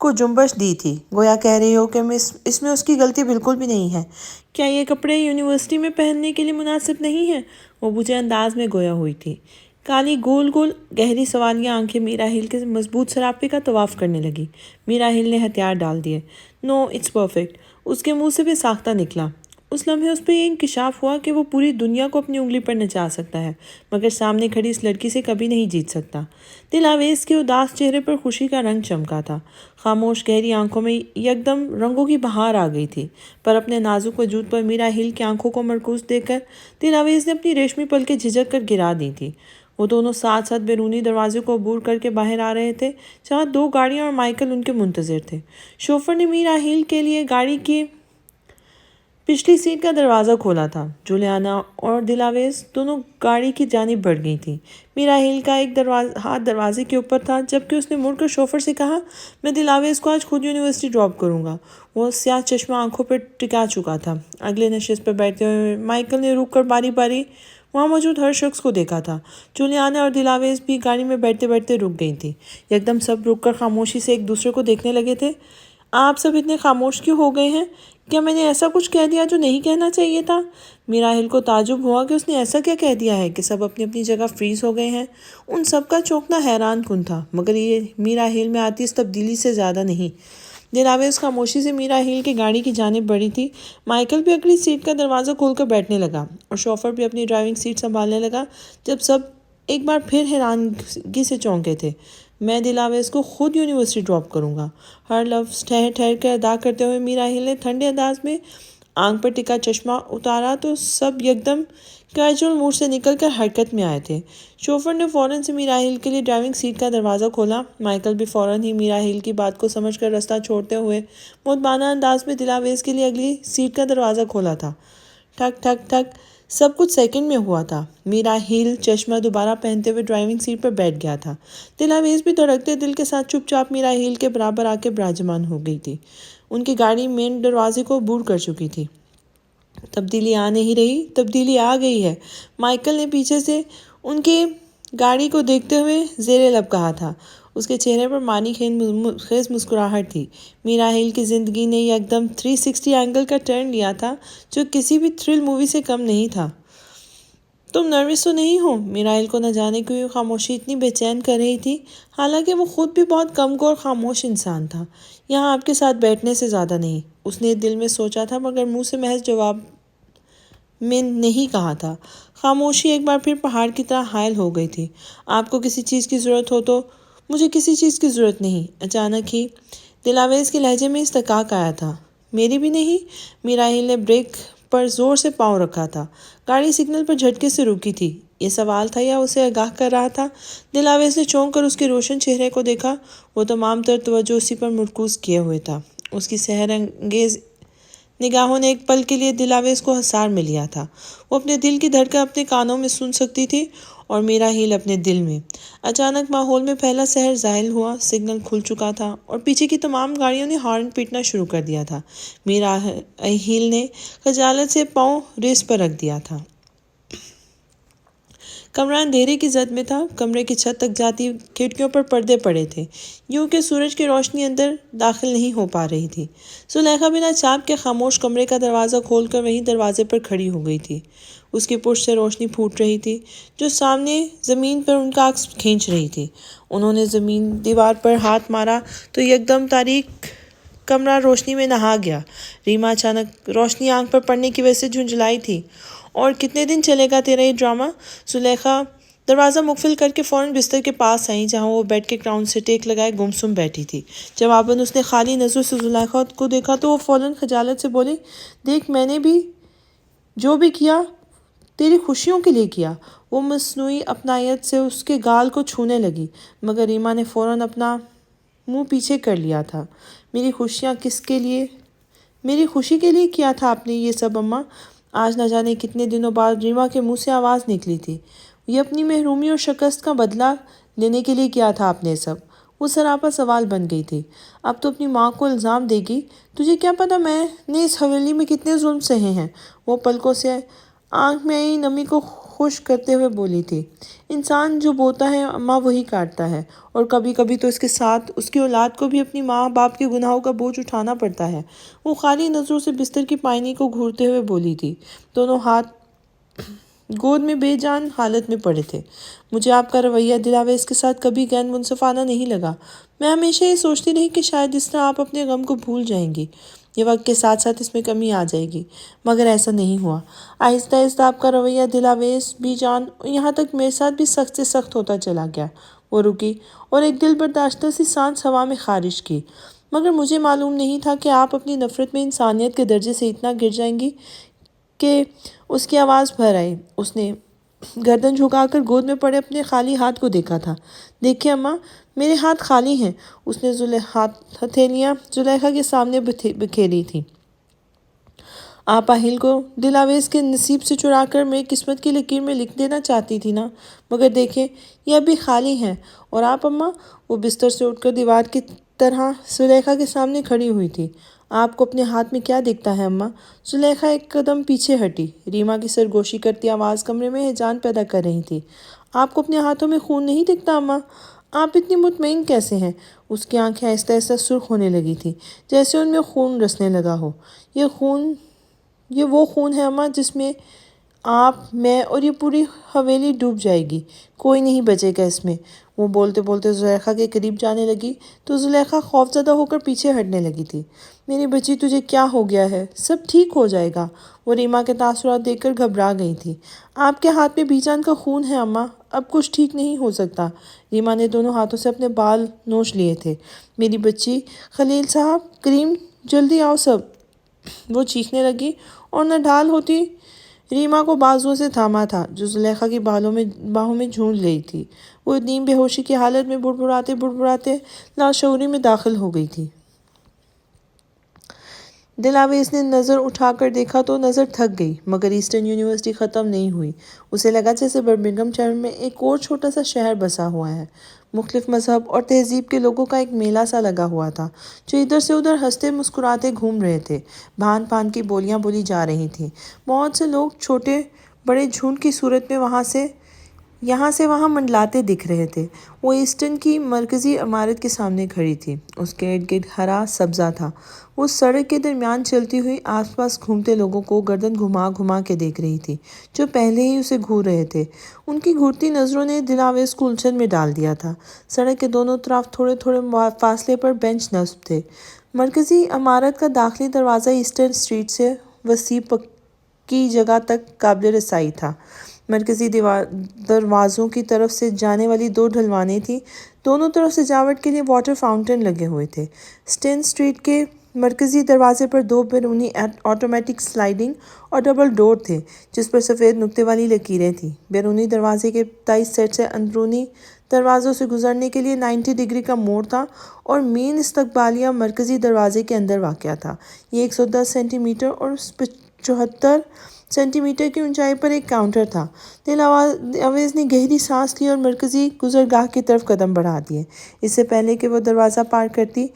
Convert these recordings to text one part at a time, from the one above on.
کو جنبش دی تھی، گویا کہہ رہی ہو کہ اس میں اس کی غلطی بالکل بھی نہیں ہے۔ کیا یہ کپڑے یونیورسٹی میں پہننے کے لیے مناسب نہیں ہیں؟ وہ بجھے انداز میں گویا ہوئی تھی۔ کالی گول گول گہری سوالیہ آنکھیں میرا ہل کے مضبوط سراپے کا طواف کرنے لگی۔ میرا ہل نے ہتھیار ڈال دیے۔ نو اٹس پرفیکٹ، اس کے منہ سے بھی ساختہ نکلا۔ اس لمحے اس پہ یہ انکشاف ہوا کہ وہ پوری دنیا کو اپنی انگلی پر نچا سکتا ہے مگر سامنے کھڑی اس لڑکی سے کبھی نہیں جیت سکتا۔ دل آویز کے اداس چہرے پر خوشی کا رنگ چمکا تھا۔ خاموش گہری آنکھوں میں یکدم رنگوں کی بہار آ گئی تھی، پر اپنے نازک وجود پر میرا ہل کی آنکھوں کو مرکوز دیکھ کر دل آویز نے اپنی ریشمی پلکیں جھجک کر گرا دی تھی۔ وہ دونوں ساتھ ساتھ بیرونی دروازے کو عبور کر کے باہر آ رہے تھے، جہاں 2 گاڑیاں اور مائیکل ان کے منتظر تھے۔ شوفر نے میرا ہل کے لیے گاڑی کی پچھلی سیٹ کا دروازہ کھولا تھا۔ جولیانا اور دل آویز دونوں گاڑی کی جانب بڑھ گئی تھیں۔ میرا ہل کا ایک ہاتھ دروازے کے اوپر تھا، جبکہ اس نے مڑ کر شوفر سے کہا، میں دل آویز کو آج خود یونیورسٹی ڈراپ کروں گا۔ وہ سیاہ چشمہ آنکھوں پر ٹکا چکا تھا۔ اگلے نشست پر بیٹھتے ہوئے مائیکل نے رک کر باری باری وہاں موجود ہر شخص کو دیکھا تھا۔ جولیانا اور دل آویز بھی گاڑی میں بیٹھتے بیٹھتے رک گئی تھی۔ یکدم سب رک کر خاموشی سے ایک دوسرے کو دیکھنے لگے تھے۔ آپ سب اتنے خاموش کیوں ہو گئے ہیں؟ کیا میں نے ایسا کچھ کہہ دیا جو نہیں کہنا چاہیے تھا؟ میرا ہل کو تعجب ہوا کہ اس نے ایسا کیا کہہ دیا ہے کہ سب اپنی اپنی جگہ فریز ہو گئے ہیں۔ ان سب کا چونکنا حیران کن تھا، مگر یہ میرا ہل میں آتی اس تبدیلی سے زیادہ نہیں۔ دل آویز خاموشی سے میرا ہل کی گاڑی کی جانب بڑھی تھی۔ مائیکل بھی اگلی سیٹ کا دروازہ کھول کر بیٹھنے لگا اور شوفر بھی اپنی ڈرائیونگ سیٹ سنبھالنے لگا، جب سب ایک بار پھر حیرانگی سے چونکے تھے۔ میں دل آویز کو خود یونیورسٹی ڈراپ کروں گا، ہر لفظ ٹھہر ٹھہر کر ادا کرتے ہوئے میرا ہل نے ٹھنڈے انداز میں آنکھ پر ٹکا چشمہ اتارا تو سب یکدم کیجول موڈ سے نکل کر حرکت میں آئے تھے۔ شوفر نے فوراً سے میرا ہل کے لیے ڈرائیونگ سیٹ کا دروازہ کھولا۔ مائیکل بھی فوراً ہی میرا ہل کی بات کو سمجھ کر رستہ چھوڑتے ہوئے مؤدبانہ انداز میں دل آویز کے لیے اگلی سیٹ کا دروازہ کھولا تھا۔ ٹھک ٹھک ٹھک، سب کچھ سیکنڈ میں ہوا تھا۔ میرا ہل چشمہ دوبارہ پہنتے ہوئے ڈرائیونگ سیٹ پر بیٹھ گیا تھا۔ دل آویز بھی دھڑکتے دل کے ساتھ چپ چاپ میرا ہل کے برابر آ کے براجمان ہو گئی تھی۔ ان کی گاڑی مین دروازے کو عبور کر چکی تھی۔ تبدیلی آ نہیں رہی، تبدیلی آ گئی ہے، مائیکل نے پیچھے سے ان کی گاڑی کو دیکھتے ہوئے زیر لب کہا تھا۔ اس کے چہرے پر معنی خیز مسکراہٹ تھی۔ میرا ہل کی زندگی نے یکدم 360 اینگل کا ٹرن لیا تھا جو کسی بھی تھرل مووی سے کم نہیں تھا۔ تم نروس تو نہیں ہو؟ میرا ہل کو نہ جانے کیوں خاموشی اتنی بے چین کر رہی تھی، حالانکہ وہ خود بھی بہت کم گو اور خاموش انسان تھا۔ یہاں آپ کے ساتھ بیٹھنے سے زیادہ نہیں، اس نے دل میں سوچا تھا مگر منہ سے محض جواب میں نہیں کہا تھا۔ خاموشی ایک بار پھر پہاڑ کی طرح حائل ہو گئی تھی۔ آپ کو کسی چیز کی ضرورت ہو تو؟ مجھے کسی چیز کی ضرورت نہیں۔ اچانک ہی دل آویز کے لہجے میں استحقاق آیا تھا۔ میری بھی نہیں؟ میرا ہل نے بریک پر زور سے پاؤں رکھا تھا۔ گاڑی سگنل پر جھٹکے سے رکی تھی۔ یہ سوال تھا یا اسے آگاہ کر رہا تھا؟ دل آویز نے چونک کر اس کے روشن چہرے کو دیکھا۔ وہ تمام تر توجہ اسی پر مرکوز کیے ہوئے تھا۔ اس کی سحر انگیز نگاہوں نے ایک پل کے لیے دل آویز کو حصار میں لیا تھا۔ وہ اپنے دل کی دھڑکن اپنے کانوں میں سن سکتی تھی اور میرا ہل اپنے دل میں۔ اچانک ماحول میں پہلا سحر زائل ہوا، سگنل کھل چکا تھا اور پیچھے کی تمام گاڑیوں نے ہارن پیٹنا شروع کر دیا تھا۔ میرا ہل نے خجالت سے پاؤں ریس پر رکھ دیا تھا۔ کمرہ اندھیرے کی زد میں تھا۔ کمرے کی چھت تک جاتی کھڑکیوں پر پردے پڑے تھے، یوں کہ سورج کی روشنی اندر داخل نہیں ہو پا رہی تھی۔ زلیخا بنا چاپ کے خاموش کمرے کا دروازہ کھول کر وہیں دروازے پر کھڑی ہو گئی تھی۔ اس کی پشت سے روشنی پھوٹ رہی تھی جو سامنے زمین پر ان کا عکس کھینچ رہی تھی۔ انہوں نے زمین دیوار پر ہاتھ مارا تو یکدم تاریک کمرہ روشنی میں نہا گیا۔ ریما اچانک روشنی آنکھ پر پڑنے کی وجہ سے جھنجھلائی تھی۔ اور کتنے دن چلے گا تیرا یہ ڈرامہ؟ زلیخا دروازہ مقفل کر کے فوراً بستر کے پاس آئیں جہاں وہ بیڈ کے گراؤنڈ سے ٹیک لگائے گمسم بیٹھی تھی۔ جواباً اس نے خالی نظروں سے زلیخا کو دیکھا تو وہ فوراً خجالت سے بولی، دیکھ میں نے بھی جو بھی کیا تیری خوشیوں کے لیے کیا۔ وہ مصنوعی اپنائیت سے اس کے گال کو چھونے لگی، مگر ریما نے فوراً اپنا منہ پیچھے کر لیا تھا۔ میری خوشیاں کس کے لیے؟ میری خوشی کے لیے کیا تھا آپ نے یہ سب اماں؟ آج نہ جانے کتنے دنوں بعد ریما کے منہ سے آواز نکلی تھی۔ یہ اپنی محرومی اور شکست کا بدلہ لینے کے لیے کیا تھا آپ نے سب؟ وہ سراپا سوال بن گئی تھی۔ اب تو اپنی ماں کو الزام دے گی؟ تجھے کیا پتا میں نے اس حویلی میں کتنے ظلم سہے ہیں؟ وہ پلکوں سے آنکھ میں آئی نمی کو خوش کرتے ہوئے بولی تھی، انسان جو بوتا ہے اماں وہی کاٹتا ہے، اور کبھی کبھی تو اس کے ساتھ اس کی اولاد کو بھی اپنی ماں باپ کے گناہوں کا بوجھ اٹھانا پڑتا ہے۔ وہ خالی نظروں سے بستر کی پائنی کو گھورتے ہوئے بولی تھی، دونوں ہاتھ گود میں بے جان حالت میں پڑے تھے۔ مجھے آپ کا رویہ دل آویز کے ساتھ کبھی غیر منصفانہ نہیں لگا۔ میں ہمیشہ یہ سوچتی رہی کہ شاید اس طرح آپ اپنے غم کو بھول جائیں گی، یہ وقت کے ساتھ ساتھ اس میں کمی آ جائے گی، مگر ایسا نہیں ہوا۔ آہستہ آہستہ آپ کا رویہ دل آویز، بے جان، یہاں تک میرے ساتھ بھی سخت سے سخت ہوتا چلا گیا۔ وہ رکی اور ایک دل برداشتہ سی سانس ہوا میں خارج کی۔ مگر مجھے معلوم نہیں تھا کہ آپ اپنی نفرت میں انسانیت کے درجے سے اتنا گر جائیں گی کہ اس کی آواز بھر آئی۔ اس نے گردن جھکا کر گود میں پڑے اپنے خالی ہاتھ کو دیکھا تھا۔ دیکھیں اماں، میرے ہاتھ خالی ہیں۔ اس نے ہتھیلیاں زلیخا کے سامنے بکھیری تھیں۔ آپاہل کو دل آویز کے نصیب سے چرا کر میری قسمت کی لکیر میں لکھ دینا چاہتی تھی نا، مگر دیکھیں یہ ابھی خالی ہیں۔ اور آپ اماں؟ وہ بستر سے اٹھ کر دیوار کی طرح زلیخا کے سامنے کھڑی ہوئی تھی۔ آپ کو اپنے ہاتھ میں کیا دکھتا ہے اماں؟ زلیخا ایک قدم پیچھے ہٹی۔ ریما کی سرگوشی کرتی آواز کمرے میں ہیجان پیدا کر رہی تھی۔ آپ کو اپنے ہاتھوں میں خون نہیں دکھتا اماں؟ آپ اتنی مطمئن کیسے ہیں؟ اس کی آنکھیں آہستہ آہستہ سرخ ہونے لگی تھیں، جیسے ان میں خون رسنے لگا ہو۔ یہ وہ خون ہے اماں جس میں آپ، میں اور یہ پوری حویلی ڈوب جائے گی، کوئی نہیں بچے گا اس میں۔ وہ بولتے بولتے زلیخا کے قریب جانے لگی تو زلیخا خوفزدہ ہو کر پیچھے ہٹنے لگی تھی۔ میری بچی، تجھے کیا ہو گیا ہے؟ سب ٹھیک ہو جائے گا۔ وہ ریما کے تاثرات دیکھ کر گھبرا گئی تھی۔ آپ کے ہاتھ میں بی جان کا خون ہے اماں، اب کچھ ٹھیک نہیں ہو سکتا۔ ریما نے دونوں ہاتھوں سے اپنے بال نوچ لیے تھے۔ میری بچی، خلیل صاحب، کریم، جلدی آؤ سب، وہ چیخنے لگی اور نڈھال ہوتی ریما کو بازوؤں سے تھاما تھا جو زلیخا کی باہوں میں جھونڈ گئی تھی۔ وہ نیم بے ہوشی کی حالت میں بڑبڑاتے لاشعوری میں داخل ہو گئی تھی۔ دل آویز نے نظر اٹھا کر دیکھا تو نظر تھک گئی، مگر ایسٹرن یونیورسٹی ختم نہیں ہوئی۔ اسے لگا جیسے برمنگھم شہر میں ایک اور چھوٹا سا شہر بسا ہوا ہے۔ مختلف مذہب اور تہذیب کے لوگوں کا ایک میلہ سا لگا ہوا تھا جو ادھر سے ادھر ہنستے مسکراتے گھوم رہے تھے۔ بھان بھان کی بولیاں بولی جا رہی تھیں۔ بہت سے لوگ چھوٹے بڑے جھنڈ کی صورت میں یہاں سے وہاں منڈلاتے دکھ رہے تھے۔ وہ ایسٹن کی مرکزی عمارت کے سامنے کھڑی تھی۔ اس کے ارد گرد ہرا سبزہ تھا۔ وہ سڑک کے درمیان چلتی ہوئی آس پاس گھومتے لوگوں کو گردن گھما گھما کے دیکھ رہی تھی جو پہلے ہی اسے گھور رہے تھے۔ ان کی گھورتی نظروں نے دل آویز کو الجھن میں ڈال دیا تھا۔ سڑک کے دونوں طرف تھوڑے تھوڑے فاصلے پر بینچ نصب تھے۔ مرکزی عمارت کا داخلی دروازہ ایسٹن اسٹریٹ سے وسیع پکی جگہ تک قابل رسائی تھا۔ مرکزی دروازوں کی طرف سے جانے والی دو ڈھلوانیں تھیں۔ دونوں طرف سجاوٹ کے لیے واٹر فاؤنٹین لگے ہوئے تھے۔ اسٹین اسٹریٹ کے مرکزی دروازے پر دو بیرونی آٹومیٹک سلائڈنگ اور ڈبل ڈور تھے جس پر سفید نقطے والی لکیریں تھیں۔ بیرونی دروازے کے ابتدائی سیٹ سے اندرونی دروازوں سے گزرنے کے لیے 90 ڈگری کا موڑ تھا اور مین استقبالیہ مرکزی دروازے کے اندر واقع تھا۔ یہ 110 سینٹی میٹر اور 75 سینٹی میٹر کی اونچائی پر ایک کاؤنٹر تھا۔ دل آویز نے گہری سانس لی اور مرکزی گزرگاہ کی طرف قدم بڑھا دیے۔ اس سے پہلے کہ وہ دروازہ پار کرتی،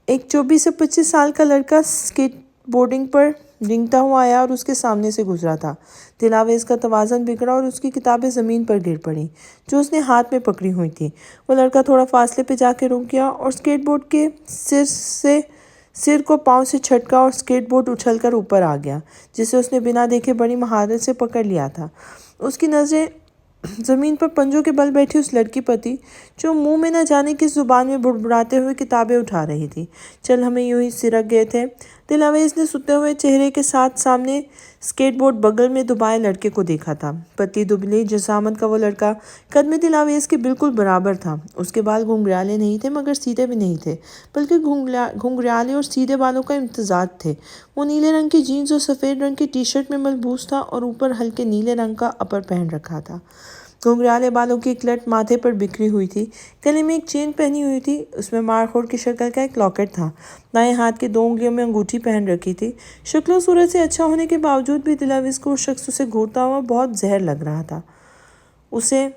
ایک 24 سے 25 سال کا لڑکا اسکیٹ بورڈنگ پر رینگتا ہوا آیا اور اس کے سامنے سے گزرا تھا۔ دل آویز کا توازن بگڑا اور اس کی کتابیں زمین پر گر پڑیں جو اس نے ہاتھ میں پکڑی ہوئی تھیں۔ وہ لڑکا تھوڑا فاصلے پہ جا کے رک گیا اور اسکیٹ بورڈ کے سر کو پاؤں سے جھٹکا اور اسکیٹ بورڈ اچھل کر اوپر آ گیا جسے اس نے بنا دیکھے بڑی مہارت سے پکڑ لیا تھا۔ اس کی نظریں زمین پر پنجوں کے بل بیٹھی اس لڑکی پر تھی جو منہ میں نہ جانے کس زبان میں بڑبڑاتے ہوئے کتابیں اٹھا رہی تھی۔ چل ہمیں یوں ہی سرک گئے تھے۔ دل آویز نے ستے ہوئے چہرے کے ساتھ سامنے اسکیٹ بورڈ بغل میں دبائے لڑکے کو دیکھا تھا۔ پتلی دبلی جسامت کا وہ لڑکا قد میں دل آویز کے بالکل برابر تھا۔ اس کے بال گھنگریالے نہیں تھے مگر سیدھے بھی نہیں تھے، بلکہ گھنگریالے اور سیدھے بالوں کا امتزاج تھے۔ وہ نیلے رنگ کی جینز اور سفید رنگ کی ٹی شرٹ میں ملبوس تھا اور اوپر ہلکے نیلے رنگ کا اپر پہن رکھا تھا۔ گھنگریالے بالوں کی ایک لٹ ماتھے پر بکھری ہوئی تھی۔ گلے میں ایک چین پہنی ہوئی تھی، اس میں مارخور کی شکل کا ایک لاکٹ تھا۔ دائیں ہاتھ کے 2 انگلیوں میں انگوٹھی پہن رکھی تھی۔ شکل و صورت سے اچھا ہونے کے باوجود بھی دل آویز کو اس شخص اسے گھورتا ہوا بہت زہر لگ رہا تھا۔ اسے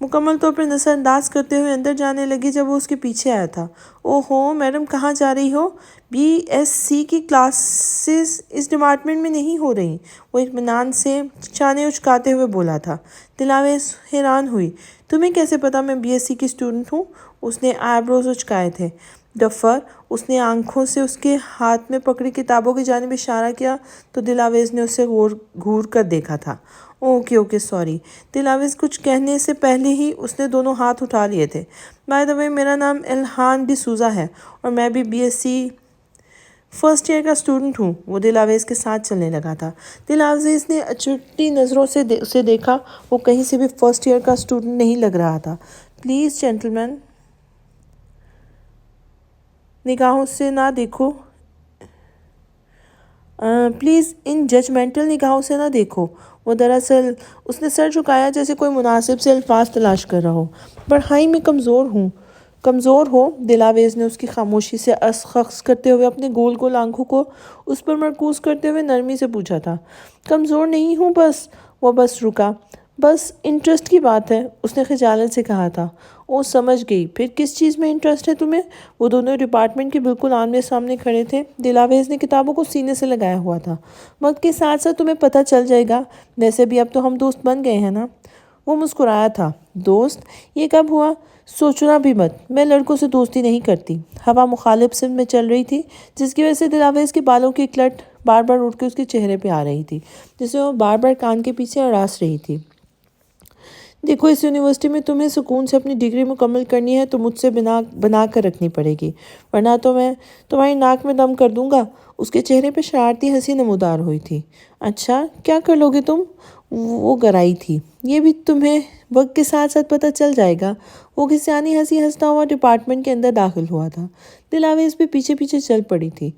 مکمل طور پر نظر انداز کرتے ہوئے اندر جانے لگی جب وہ اس کے پیچھے آیا تھا۔ اوہ ہو میڈم، کہاں جا رہی ہو؟ BSc کی کلاسز اس ڈپارٹمنٹ میں نہیں ہو رہی، وہ اطمینان سے شانے اچکاتے ہوئے بولا تھا۔ دلاویز حیران ہوئی۔ تمہیں کیسے پتا میں بی ایس سی کی اسٹوڈنٹ ہوں؟ اس نے آئی بروز اچکائے تھے۔ ڈفر، اس نے آنکھوں سے اس کے ہاتھ میں پکڑی کتابوں کی جانب اشارہ کیا تو دلاویز نے اسے گھور کر دیکھا تھا۔ Okay sorry. دلاویز کچھ کہنے سے پہلے ہی اس نے دونوں ہاتھ اٹھا لیے تھے۔ بائی دا وے، میرا نام الہان ڈی سوزا ہے اور میں بھی B S C first year کا اسٹوڈنٹ ہوں۔ وہ دلاویز کے ساتھ چلنے لگا تھا۔ دلاویز نے اچھوتی نظروں سے اسے دیکھا۔ وہ کہیں سے بھی فرسٹ ایئر کا اسٹوڈنٹ نہیں لگ رہا تھا۔ پلیز جینٹلمین، نگاہوں سے نہ دیکھو۔ پلیز ان ججمنٹل نگاہوں سے نہ دیکھو۔ وہ دراصل، اس نے سر جھکایا جیسے کوئی مناسب سے الفاظ تلاش کر رہا ہو۔ پڑھائی میں کمزور ہو؟ دلاویز نے اس کی خاموشی سے اخذ کرتے ہوئے اپنے گول گول آنکھوں کو اس پر مرکوز کرتے ہوئے نرمی سے پوچھا تھا۔ کمزور نہیں ہوں بس۔ وہ بس رکا۔ بس انٹرسٹ کی بات ہے، اس نے خجالت سے کہا تھا۔ وہ سمجھ گئی۔ پھر کس چیز میں انٹرسٹ ہے تمہیں؟ وہ دونوں ڈپارٹمنٹ کے بالکل آمنے سامنے کھڑے تھے۔ دلاویز نے کتابوں کو سینے سے لگایا ہوا تھا۔ وقت کے ساتھ ساتھ تمہیں پتہ چل جائے گا۔ ویسے بھی اب تو ہم دوست بن گئے ہیں نا؟ وہ مسکرایا تھا۔ دوست؟ یہ کب ہوا؟ سوچنا بھی مت، میں لڑکوں سے دوستی نہیں کرتی۔ ہوا مخالف سمت میں چل رہی تھی، جس کی وجہ سے دلاویز کے بالوں کی ایک لٹ بار بار اٹھ کے اس کے چہرے پہ آ رہی تھی، جسے وہ بار بار کان کے پیچھے اڑاس رہی تھی۔ دیکھو، اس یونیورسٹی میں تمہیں سکون سے اپنی ڈگری مکمل کرنی ہے تو مجھ سے بنا کر رکھنی پڑے گی، ورنہ تو میں تمہاری ناک میں دم کر دوں گا۔ اس کے چہرے پہ شرارتی ہنسی نمودار ہوئی تھی۔ اچھا، کیا کر لو گے تم؟ وہ گرائی تھی۔ یہ بھی تمہیں وقت کے ساتھ ساتھ پتہ چل جائے گا۔ وہ کسیانی ہنسی ہنستا ہوا ڈپارٹمنٹ کے اندر داخل ہوا تھا۔ دلاویز بھی پیچھے پیچھے چل پڑی تھی۔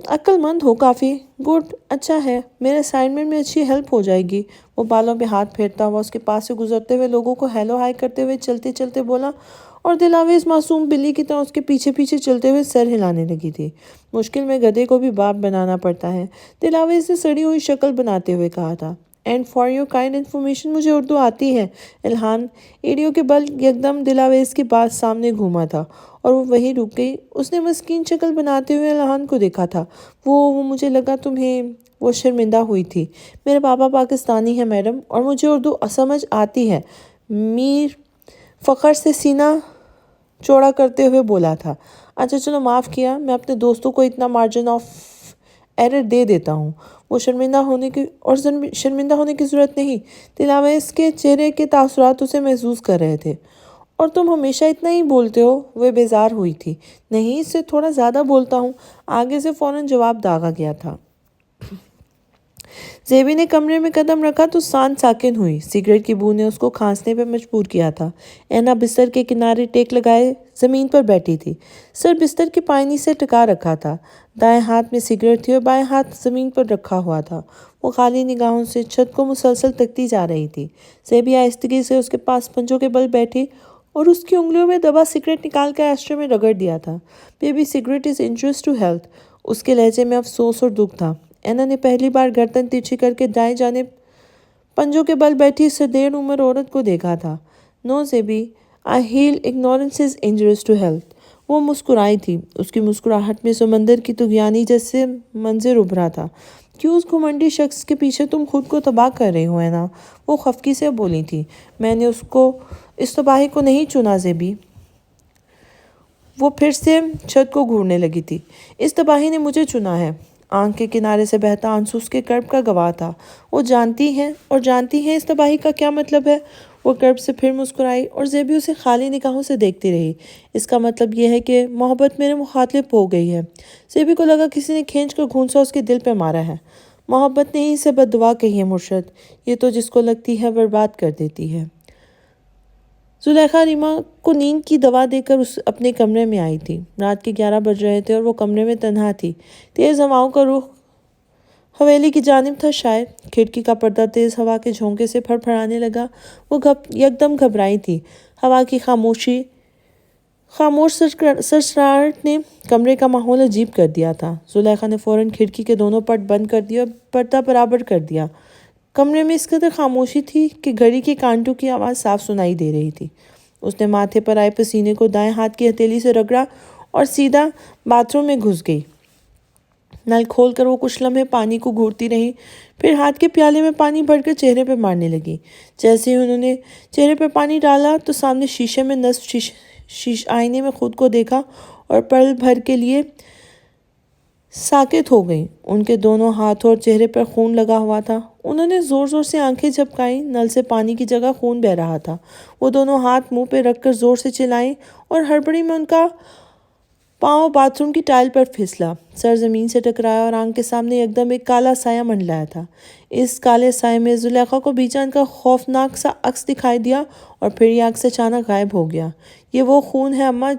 عقل مند ہو کافی۔ گڈ، اچھا ہے، میرے اسائنمنٹ میں اچھی ہیلپ ہو جائے گی۔ وہ بالوں پہ ہاتھ پھیرتا ہوا اس کے پاس سے گزرتے ہوئے لوگوں کو ہیلو ہائی کرتے ہوئے چلتے چلتے بولا، اور دلاویز معصوم بلی کی طرح اس کے پیچھے پیچھے چلتے ہوئے سر ہلانے لگی تھی۔ مشکل میں گدھے کو بھی باپ بنانا پڑتا ہے، دلاویز نے سڑی ہوئی شکل بناتے ہوئے کہا تھا۔ And for your kind information, مجھے اردو آتی ہے الہان۔ ایڑیوں کے بل یکدم دلاویز کے پاس سامنے گھوما تھا اور وہ وہیں رک گئی۔ اس نے مسکین شکل بناتے ہوئے الہان کو دیکھا تھا۔ وہ مجھے لگا تمہیں… وہ شرمندہ ہوئی تھی۔ میرے پاپا پاکستانی ہیں میڈم، اور مجھے اردو سمجھ آتی ہے، میر فخر سے سینہ چوڑا کرتے ہوئے بولا تھا۔ اچھا چلو، معاف کیا، میں اپنے دوستوں کو اتنا مارجن آف ایرر دے دیتا ہوں۔ وہ شرمندہ ہونے کی ضرورت نہیں۔ دلاویز کے چہرے کے تاثرات اسے محسوس کر رہے تھے۔ اور تم ہمیشہ اتنا ہی بولتے ہو؟ وہ بیزار ہوئی تھی۔ نہیں، اس سے تھوڑا زیادہ بولتا ہوں۔ آگے سے فوراً جواب داغا گیا تھا۔ زیبی نے کمرے میں قدم رکھا تو سان ساکن ہوئی۔ سگریٹ کی بو نے اس کو کھانسنے پہ مجبور کیا تھا۔ اینا بستر کے کنارے ٹیک لگائے زمین پر بیٹھی تھی۔ سر بستر کے پائنی سے ٹکا رکھا تھا۔ دائیں ہاتھ میں سگریٹ تھی اور بائیں ہاتھ زمین پر رکھا ہوا تھا۔ وہ خالی نگاہوں سے چھت کو مسلسل تکتی جا رہی تھی۔ زیبی آہستگی سے اس کے پاس پنجوں کے بل بیٹھی اور اس کی انگلیوں میں دبا سگریٹ نکال کر ایشٹرے میں رگڑ دیا تھا۔ Baby, cigarette is injurious to health. اس کے لہجے میں افسوس اور دکھ تھا۔ اینا نے پہلی بار گردن ترچھی کر کے دائیں جانب پنجوں کے بل بیٹھی سدیر عمر عورت کو دیکھا تھا۔ No Zebi, I hail ignorance is injurious to health. وہ مسکرائی تھی۔ اس کی مسکراہٹ میں سمندر کی طغیانی جیسے منظر ابھرا تھا۔ کیوں اس گھمنڈی شخص کے پیچھے تم خود کو تباہ کر رہے ہو اینا؟ وہ خفگی سے بولی تھی۔ میں نے اس تباہی کو نہیں چنا زیبی۔ وہ پھر سے چھت کو گھورنے لگی تھی۔ اس تباہی نے مجھے چنا ہے۔ آنکھ کے کنارے سے بہتا آنسو اس کے کرب کا گواہ تھا۔ وہ جانتی ہیں اس تباہی کا کیا مطلب ہے؟ وہ کرب سے پھر مسکرائی اور زیبی اسے خالی نگاہوں سے دیکھتی رہی۔ اس کا مطلب یہ ہے کہ محبت میرے مخاطب ہو گئی ہے۔ زیبی کو لگا کسی نے کھینچ کر گھونسا اس کے دل پہ مارا ہے۔ محبت نے اسے بد دعا کہی ہے مرشد، یہ تو جس کو لگتی ہے برباد کر دیتی ہے۔ زلیخا ریما کو نیند کی دوا دے کر اپنے کمرے میں آئی تھی۔ رات کے 11 بج رہے تھے اور وہ کمرے میں تنہا تھی۔ تیز ہواؤں کا رخ حویلی کی جانب تھا شاید۔ کھڑکی کا پردہ تیز ہوا کے جھونکے سے پھڑ پھڑانے لگا۔ وہ یکدم گھبرائی تھی۔ ہوا کی خاموش سرسراہٹ نے کمرے کا ماحول عجیب کر دیا تھا۔ زلیخا نے فوراً کھڑکی کے دونوں پٹ بند کر دیے اور پردہ برابر کر دیا۔ کمرے میں اس قدر خاموشی تھی کہ گھڑی کے کانٹوں کی آواز صاف سنائی دے رہی تھی۔ اس نے ماتھے پر آئے پسینے کو دائیں ہاتھ کی ہتھیلی سے رگڑا اور سیدھا باتھ روم میں گھس گئی۔ نل کھول کر وہ کچھ لمحے پانی کو گھورتی رہی، پھر ہاتھ کے پیالے میں پانی بھر کر چہرے پہ مارنے لگی۔ جیسے ہی انہوں نے چہرے پہ پانی ڈالا تو سامنے شیشے میں نصب آئینے میں خود کو دیکھا اور پل بھر کے لیے ساکت ہو گئی۔ ان کے دونوں ہاتھوں اور چہرے پر خون لگا ہوا تھا۔ انہوں نے زور زور سے آنکھیں جھپکائیں، نل سے پانی کی جگہ خون بہہ رہا تھا۔ وہ دونوں ہاتھ منہ پہ رکھ کر زور سے چلائیں اور ہڑبڑی میں ان کا پاؤں باتھ روم کی ٹائل پر پھسلا، سر زمین سے ٹکرایا اور آنکھ کے سامنے یکدم ایک کالا سایہ منڈلایا تھا۔ اس کالے سائے میں زلیخا کو بی جان کا خوفناک سا عکس دکھائی دیا اور پھر یہ عکس اچانک غائب ہو گیا۔ یہ وہ خون ہے اماں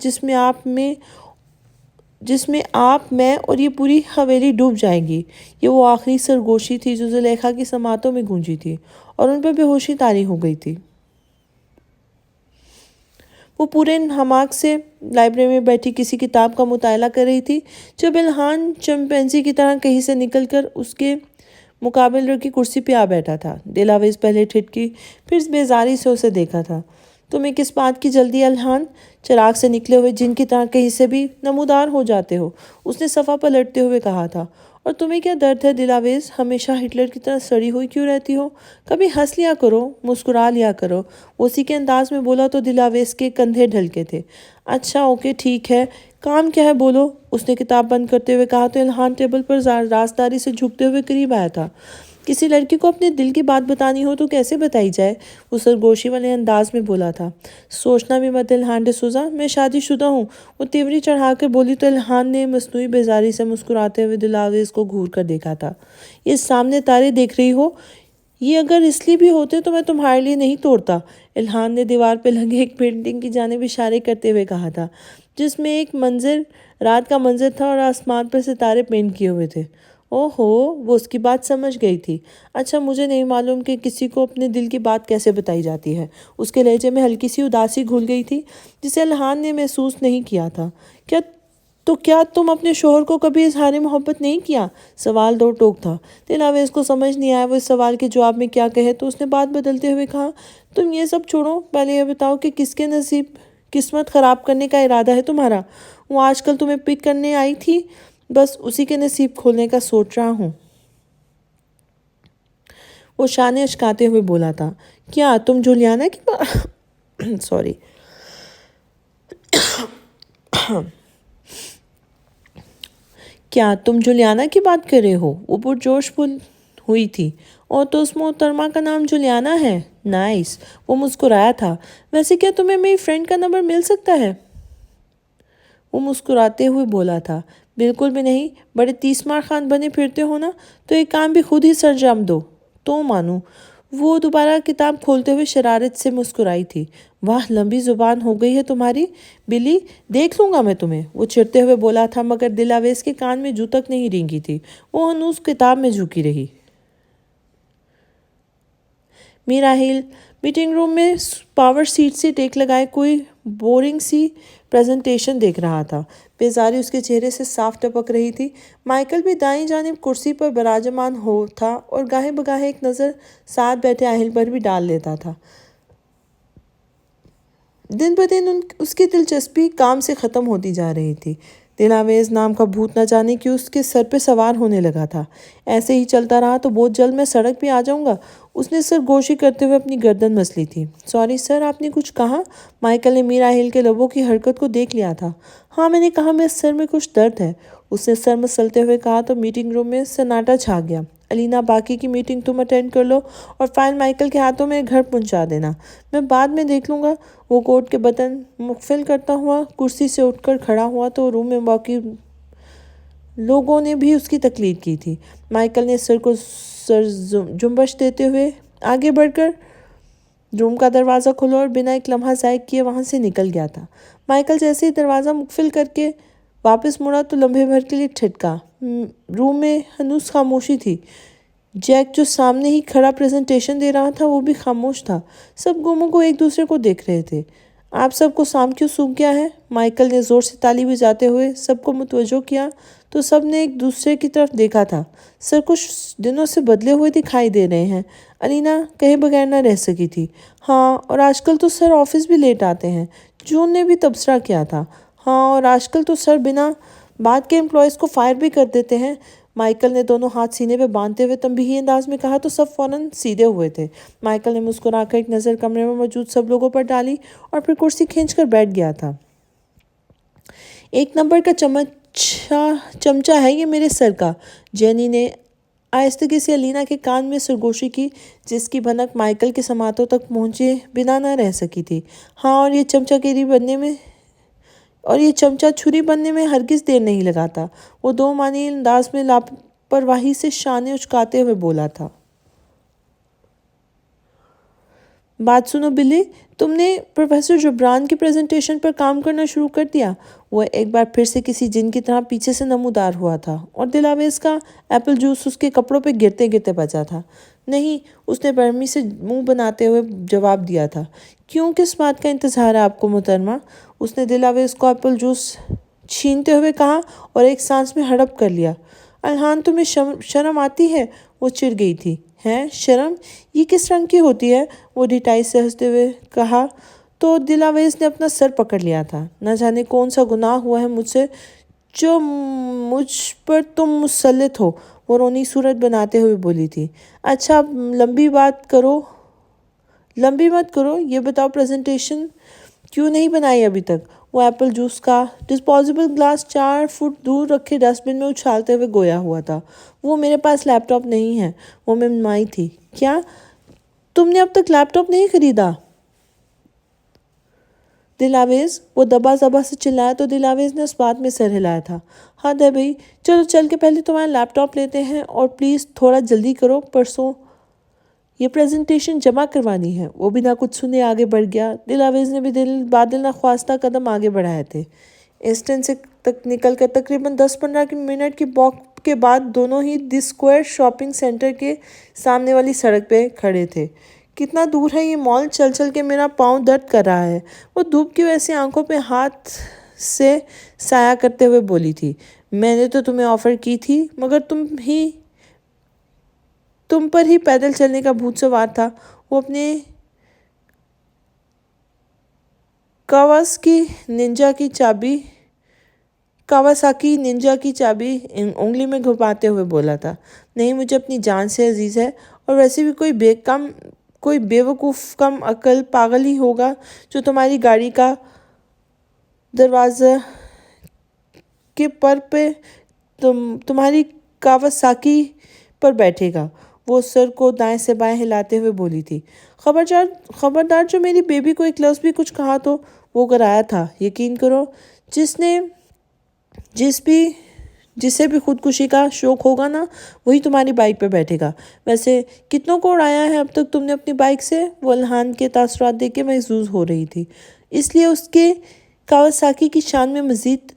جس میں آپ، میں اور یہ پوری حویلی ڈوب جائے گی۔ یہ وہ آخری سرگوشی تھی جو زلیخا کی سماعتوں میں گونجی تھی اور ان پر بے ہوشی طاری ہو گئی تھی۔ وہ پورے حماق سے لائبریری میں بیٹھی کسی کتاب کا مطالعہ کر رہی تھی جب الہان چمپینزی کی طرح کہیں سے نکل کر اس کے مقابل رکھی کرسی پہ آ بیٹھا تھا۔ دلاویز پہلے ٹھٹکی، پھر بیزاری سے اسے دیکھا تھا۔ تمہیں کس بات کی جلدی الہان؟ چراغ سے نکلے ہوئے جن کی طرح کہیں سے بھی نمودار ہو جاتے ہو، اس نے صفحہ پلٹتے ہوئے کہا تھا۔ اور تمہیں کیا درد ہے دلاویز؟ ہمیشہ ہٹلر کی طرح سڑی ہوئی کیوں رہتی ہو؟ کبھی ہنس لیا کرو، مسکرا لیا کرو۔ اسی کے انداز میں بولا تو دلاویز کے کندھے ڈھلکے تھے۔ اچھا اوکے ٹھیک ہے، کام کیا ہے بولو؟ اس نے کتاب بند کرتے ہوئے کہا تو الہان ٹیبل پر رازداری سے جھکتے ہوئے قریب آیا تھا۔ کسی لڑکی کو اپنے دل کی بات بتانی ہو تو کیسے بتائی جائے؟ وہ سرگوشی والے انداز میں بولا تھا۔ سوچنا بھی مت الہان ڈسوزا، میں شادی شدہ ہوں، وہ تیوری چڑھا کر بولی تو الہان نے مصنوعی بیزاری سے مسکراتے ہوئے دلاویز کو گھور کر دیکھا تھا۔ یہ سامنے تارے دیکھ رہی ہو؟ یہ اگر اس لیے بھی ہوتے تو میں تمہارے لیے نہیں توڑتا۔ الہان نے دیوار پہ لگے ایک پینٹنگ کی جانب اشارے کرتے ہوئے کہا تھا جس میں ایک منظر، رات کا منظر تھا اور آسمان پر ستارے پینٹ کیے ہوئے تھے۔ اوہو، وہ اس کی بات سمجھ گئی تھی۔ اچھا مجھے نہیں معلوم کہ کسی کو اپنے دل کی بات کیسے بتائی جاتی ہے۔ اس کے لہجے میں ہلکی سی اداسی گھل گئی تھی جسے الہان نے محسوس نہیں کیا تھا۔ کیا تم اپنے شوہر کو کبھی اظہار محبت نہیں کیا؟ سوال دو ٹوک تھا۔ دلاویز کو سمجھ نہیں آیا وہ اس سوال کے جواب میں کیا کہے تو اس نے بات بدلتے ہوئے کہا، تم یہ سب چھوڑو، پہلے یہ بتاؤ کہ کس کے نصیب قسمت خراب کرنے کا ارادہ ہے تمہارا؟ وہ آج کل تمہیں پک کرنے آئی تھی، بس اسی کے نصیب کھولنے کا سوچ رہا ہوں۔ وہ شانے اچکاتے ہوئے بولا تھا، کیا تم جولیانا کی سوری کیا تم جولیانا کی بات کر رہے ہو؟ وہ پرجوش ہوئی تھی۔ اور تو اس محترمہ کا نام جولیانا ہے؟ نائس۔ وہ مسکرایا تھا۔ ویسے کیا تمہیں میری فرینڈ کا نمبر مل سکتا ہے؟ وہ مسکراتے ہوئے بولا تھا، بالکل بھی نہیں، بڑے تیس مار خان بنے پھرتے ہو نا، تو ایک کام بھی خود ہی سرجام دو تو مانوں۔ وہ دوبارہ کتاب کھولتے ہوئے شرارت سے مسکرائی تھی۔ واہ لمبی زبان ہو گئی ہے تمہاری بلی، دیکھ لوں گا میں تمہیں، وہ چڑھتے ہوئے بولا تھا مگر دلاویز کے کان میں جوں تک نہیں رینگی تھی۔ وہ ہنوز کتاب میں جھکی رہی۔ میراہیل میٹنگ روم میں پاور سیٹ سے ٹیک لگائے کوئی بورنگ سی پریزنٹیشن دیکھ رہا تھا۔ بیزاری اس کے چہرے سے صاف ٹپک رہی تھی۔ مائیکل بھی دائیں جانب کرسی پر براجمان ہو تھا اور گاہے بگاہے ایک نظر ساتھ بیٹھے اہل پر بھی ڈال لیتا تھا۔ دن بدن اس کی دلچسپی کام سے ختم ہوتی جا رہی تھی۔ دلاویز نام کا بھوت نہ جانے کہ اس کے سر پہ سوار ہونے لگا تھا۔ ایسے ہی چلتا رہا تو بہت جلد میں سڑک پہ آ جاؤں گا۔ اس نے سرگوشی کرتے ہوئے اپنی گردن مسلی تھی۔ سوری سر، آپ نے کچھ کہا؟ مائیکل نے میراہیل کے لبوں کی حرکت کو دیکھ لیا تھا۔ ہاں میں نے کہا میرے سر میں کچھ درد ہے، اس نے سر مسلتے ہوئے کہا تو میٹنگ روم میں سناٹا چھا گیا۔ الینا باقی کی میٹنگ تم اٹینڈ کر لو اور فائل مائیکل کے ہاتھوں میں گھر پہنچا دینا، میں بعد میں دیکھ لوں گا۔ وہ کوٹ کے بٹن مقفل کرتا ہوا کرسی سے اٹھ کر کھڑا ہوا تو روم میں باقی لوگوں نے بھی اس کی تقلید کی تھی۔ مائیکل نے سر کو جنبش دیتے ہوئے آگے بڑھ کر روم کا دروازہ کھولا اور بنا ایک لمحہ ضائع کیے وہاں سے نکل گیا تھا۔ مائیکل جیسے ہی دروازہ مقفل کر کے واپس مڑا تو لمحے بھر کے لیے ٹھٹکا۔ روم میں ہنوز خاموشی تھی۔ جیک جو سامنے ہی کھڑا پریزنٹیشن دے رہا تھا وہ بھی خاموش تھا۔ سب گموں کو ایک دوسرے کو دیکھ رہے تھے۔ آپ سب کو سام کیوں سوکھ گیا ہے؟ مائیکل نے زور سے تالی بجاتے ہوئے سب کو متوجہ کیا تو سب نے ایک دوسرے کی طرف دیکھا تھا۔ سر کچھ دنوں سے بدلے ہوئے دکھائی دے رہے ہیں، الینا کہے بغیر نہ رہ سکی تھی۔ ہاں اور آج کل تو سر آفس بھی لیٹ آتے ہیں، جون نے بھی تبصرہ کیا تھا۔ ہاں اور آج کل تو سر بنا بعد کے امپلائیز کو فائر بھی کر دیتے ہیں۔ مائیکل نے دونوں ہاتھ سینے پہ باندھتے ہوئے تنبیہی انداز میں کہا تو سب فوراً سیدھے ہوئے تھے۔ مائیکل نے مسکرا کر ایک نظر کمرے میں موجود سب لوگوں پر ڈالی اور پھر کرسی کھینچ کر بیٹھ گیا تھا۔ 1 نمبر کا چمچہ ہے یہ میرے سر کا، جینی نے آہستگی سے الینا کے کان میں سرگوشی کی، جس کی بھنک مائیکل کے سماعتوں تک پہنچے بنا نہ رہ سکی تھی۔ ہاں، اور یہ چمچہ چھری بننے میں ہرگز دیر نہیں لگاتا، وہ دو معنی انداز میں لاپرواہی سے شانے اچکاتے ہوئے بولا تھا۔ بات سنو بلی، تم نے پروفیسر جبران کی پریزنٹیشن پر کام کرنا شروع کر دیا؟ وہ ایک بار پھر سے کسی جن کی طرح پیچھے سے نمودار ہوا تھا اور دلاویز کا ایپل جوس اس کے کپڑوں پہ گرتے گرتے بچا تھا۔ نہیں، اس نے برہمی سے منہ بناتے ہوئے جواب دیا تھا۔ کیوں، کس بات کا انتظار ہے آپ کو محترمہ؟ اس نے دلاویز کو ایپل جوس چھینتے ہوئے کہا اور ایک سانس میں ہڑپ کر لیا۔ الحان، تمہیں شرم آتی ہے؟ وہ چڑ گئی تھی۔ ہیں، شرم؟ یہ کس رنگ کی ہوتی ہے؟ وہ ڈھٹائی سے ہنستے ہوئے کہا تو دلاویز نے اپنا سر پکڑ لیا تھا۔ نہ جانے کون سا گناہ ہوا ہے مجھ سے جو مجھ پر تم مسلط ہو، وہ رونی صورت بناتے ہوئے بولی تھی۔ اچھا، اب لمبی مت کرو، یہ بتاؤ پریزنٹیشن کیوں نہیں بنائی ابھی تک؟ وہ ایپل جوس کا ڈسپوزیبل گلاس 4 فٹ دور رکھے ڈسٹ بن میں اچھالتے ہوئے گویا ہوا تھا۔ وہ میرے پاس لیپ ٹاپ نہیں ہے، وہ منمائی تھی۔ کیا، تم نے اب تک لیپ ٹاپ نہیں خریدا؟ دلاویز، وہ دبا زبا سے چلایا تو دلاویز نے اس بات میں سر ہلایا تھا۔ حد ہے بھئی، چلو چل کے پہلے تمہارا لیپ ٹاپ لیتے ہیں اور پلیز تھوڑا جلدی کرو، پرسوں یہ پریزنٹیشن جمع کروانی ہے۔ وہ بنا کچھ سنے آگے بڑھ گیا۔ دلاویز نے بھی بادل نخواستہ قدم آگے بڑھائے تھے۔ ایسٹن سے نکل کر تقریباً 10-15 منٹ کی واک کے بعد دونوں ہی دی اسکوائر شاپنگ سینٹر کے سامنے والی سڑک پہ کھڑے تھے۔ کتنا دور ہے یہ مال؟ چل چل کے میرا پاؤں درد کر رہا ہے، وہ دھوپ کی وجہ سے آنکھوں پہ ہاتھ سے سایہ کرتے ہوئے بولی تھی۔ میں نے تو تمہیں آفر کی تھی، مگر تم پر ہی پیدل چلنے کا بھوت سوار تھا۔ وہ اپنے کاواساکی ننجا کی چابی انگلی میں گھماتے ہوئے بولا تھا۔ نہیں، مجھے اپنی جان سے عزیز ہے، اور ویسے بھی کوئی بے وقوف کم عقل پاگل ہی ہوگا جو تمہاری گاڑی کا دروازہ کے پر پہ تمہاری کاواساکی پر بیٹھے گا۔ وہ سر کو دائیں سے بائیں ہلاتے ہوئے بولی تھی۔ خبردار، جو میری بیبی کو ایک لفظ بھی کچھ کہا تو وہ گرایا تھا۔ یقین کرو، جسے بھی خودکشی کا شوق ہوگا نا، وہی تمہاری بائک پہ بیٹھے گا۔ ویسے کتنوں کو اڑایا ہے اب تک تم نے اپنی بائک سے؟ وہ الحان کے تاثرات دیکھ کے محظوظ ہو رہی تھی، اس لیے اس کے کاواساکی کی شان میں مزید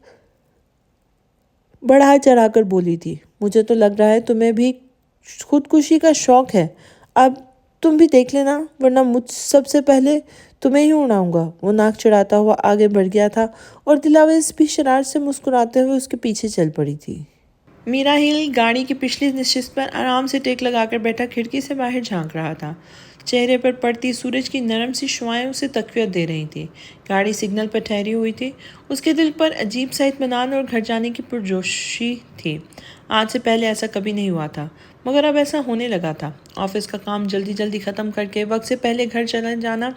بڑھا چڑھا کر بولی تھی۔ مجھے تو لگ رہا ہے تمہیں بھی خودکشی کا شوق ہے۔ اب تم بھی دیکھ لینا، ورنہ سب سے پہلے تمہیں ہی اڑاؤں گا۔ وہ ناک چڑھاتا ہوا آگے بڑھ گیا تھا اور دلاویز بھی شرارت سے مسکراتے ہوئے اس کے پیچھے چل پڑی تھی۔ میرا ہل گاڑی کی پچھلی نشست پر آرام سے ٹیک لگا کر بیٹھا کھڑکی سے باہر جھانک رہا تھا۔ چہرے پر پڑتی سورج کی نرم سی شعاعیں اسے تقویت دے رہی تھیں۔ گاڑی سگنل پر ٹھہری ہوئی تھی۔ اس کے دل پر عجیب سا اطمینان اور گھر جانے کی پرجوشی تھی۔ آج سے پہلے ایسا کبھی نہیں ہوا تھا، مگر اب ایسا ہونے لگا تھا۔ آفس کا کام جلدی ختم کر کے وقت سے پہلے گھر چلا جانا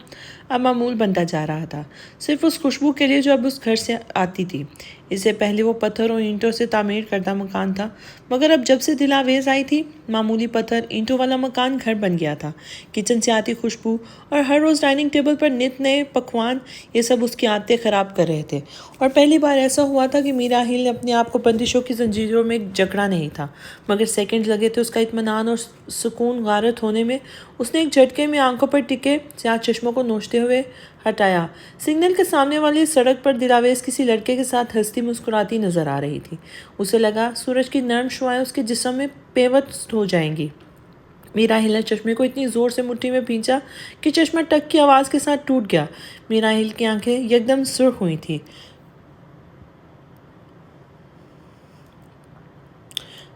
اب معمول بنتا جا رہا تھا، صرف اس خوشبو کے لیے جو اب اس گھر سے آتی تھی۔ اس سے پہلے وہ پتھر اور اینٹوں سے تعمیر کردہ مکان تھا، مگر اب جب سے دلاویز آئی تھی، معمولی پتھر اینٹوں والا مکان گھر بن گیا تھا۔ کچن سے آتی خوشبو اور ہر روز ڈائننگ ٹیبل پر نت نئے پکوان، یہ سب اس کی عادتیں خراب کر رہے تھے۔ اور پہلی بار ایسا ہوا تھا کہ میرا ہل نے اپنے آپ کو بندشوں کی زنجیروں میں جکڑا نہیں تھا، مگر سیکنڈ لگے تھے اس کا اطمینان اور سکون غارت ہونے میں۔ اس نے ایک جھٹکے میں آنکھوں پر ٹکے سیاہ چشموں کو نوچتے ہوئے ہٹایا۔ سگنل کے سامنے والی سڑک پر دلاویز کسی لڑکے کے ساتھ ہنستی مسکراتی نظر آ رہی تھی۔ اسے لگا سورج کی نرم شعاعیں اس کے جسم میں پیوست ہو جائیں گی۔ میرا ہل نے چشمے کو اتنی زور سے مٹھی میں بھینچا کہ چشمہ ٹک کی آواز کے ساتھ ٹوٹ گیا۔ میرا ہل کی آنکھیں یکدم سرخ ہوئی تھیں۔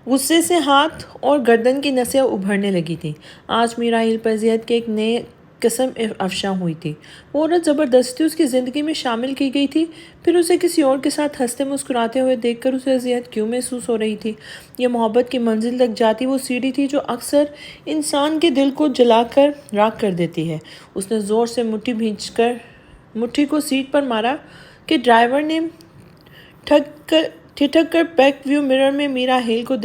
غصے سے ہاتھ اور گردن کی نسیں ابھرنے لگی تھیں۔ آج میرا ہل پر اذیت کے ایک نئے قسم افشاں ہوئی تھی۔ وہ عورت زبردستی اس کی زندگی میں شامل کی گئی تھی، پھر اسے کسی اور کے ساتھ ہنستے مسکراتے ہوئے دیکھ کر اسے اذیت کیوں محسوس ہو رہی تھی؟ یہ محبت کی منزل تک جاتی وہ سیڑھی تھی جو اکثر انسان کے دل کو جلا کر راکھ کر دیتی ہے۔ اس نے زور سے مٹھی کو سیٹ پر مارا کہ ڈرائیور نے ٹھٹک کر بیک ویو مرر میں میرا ہیل کو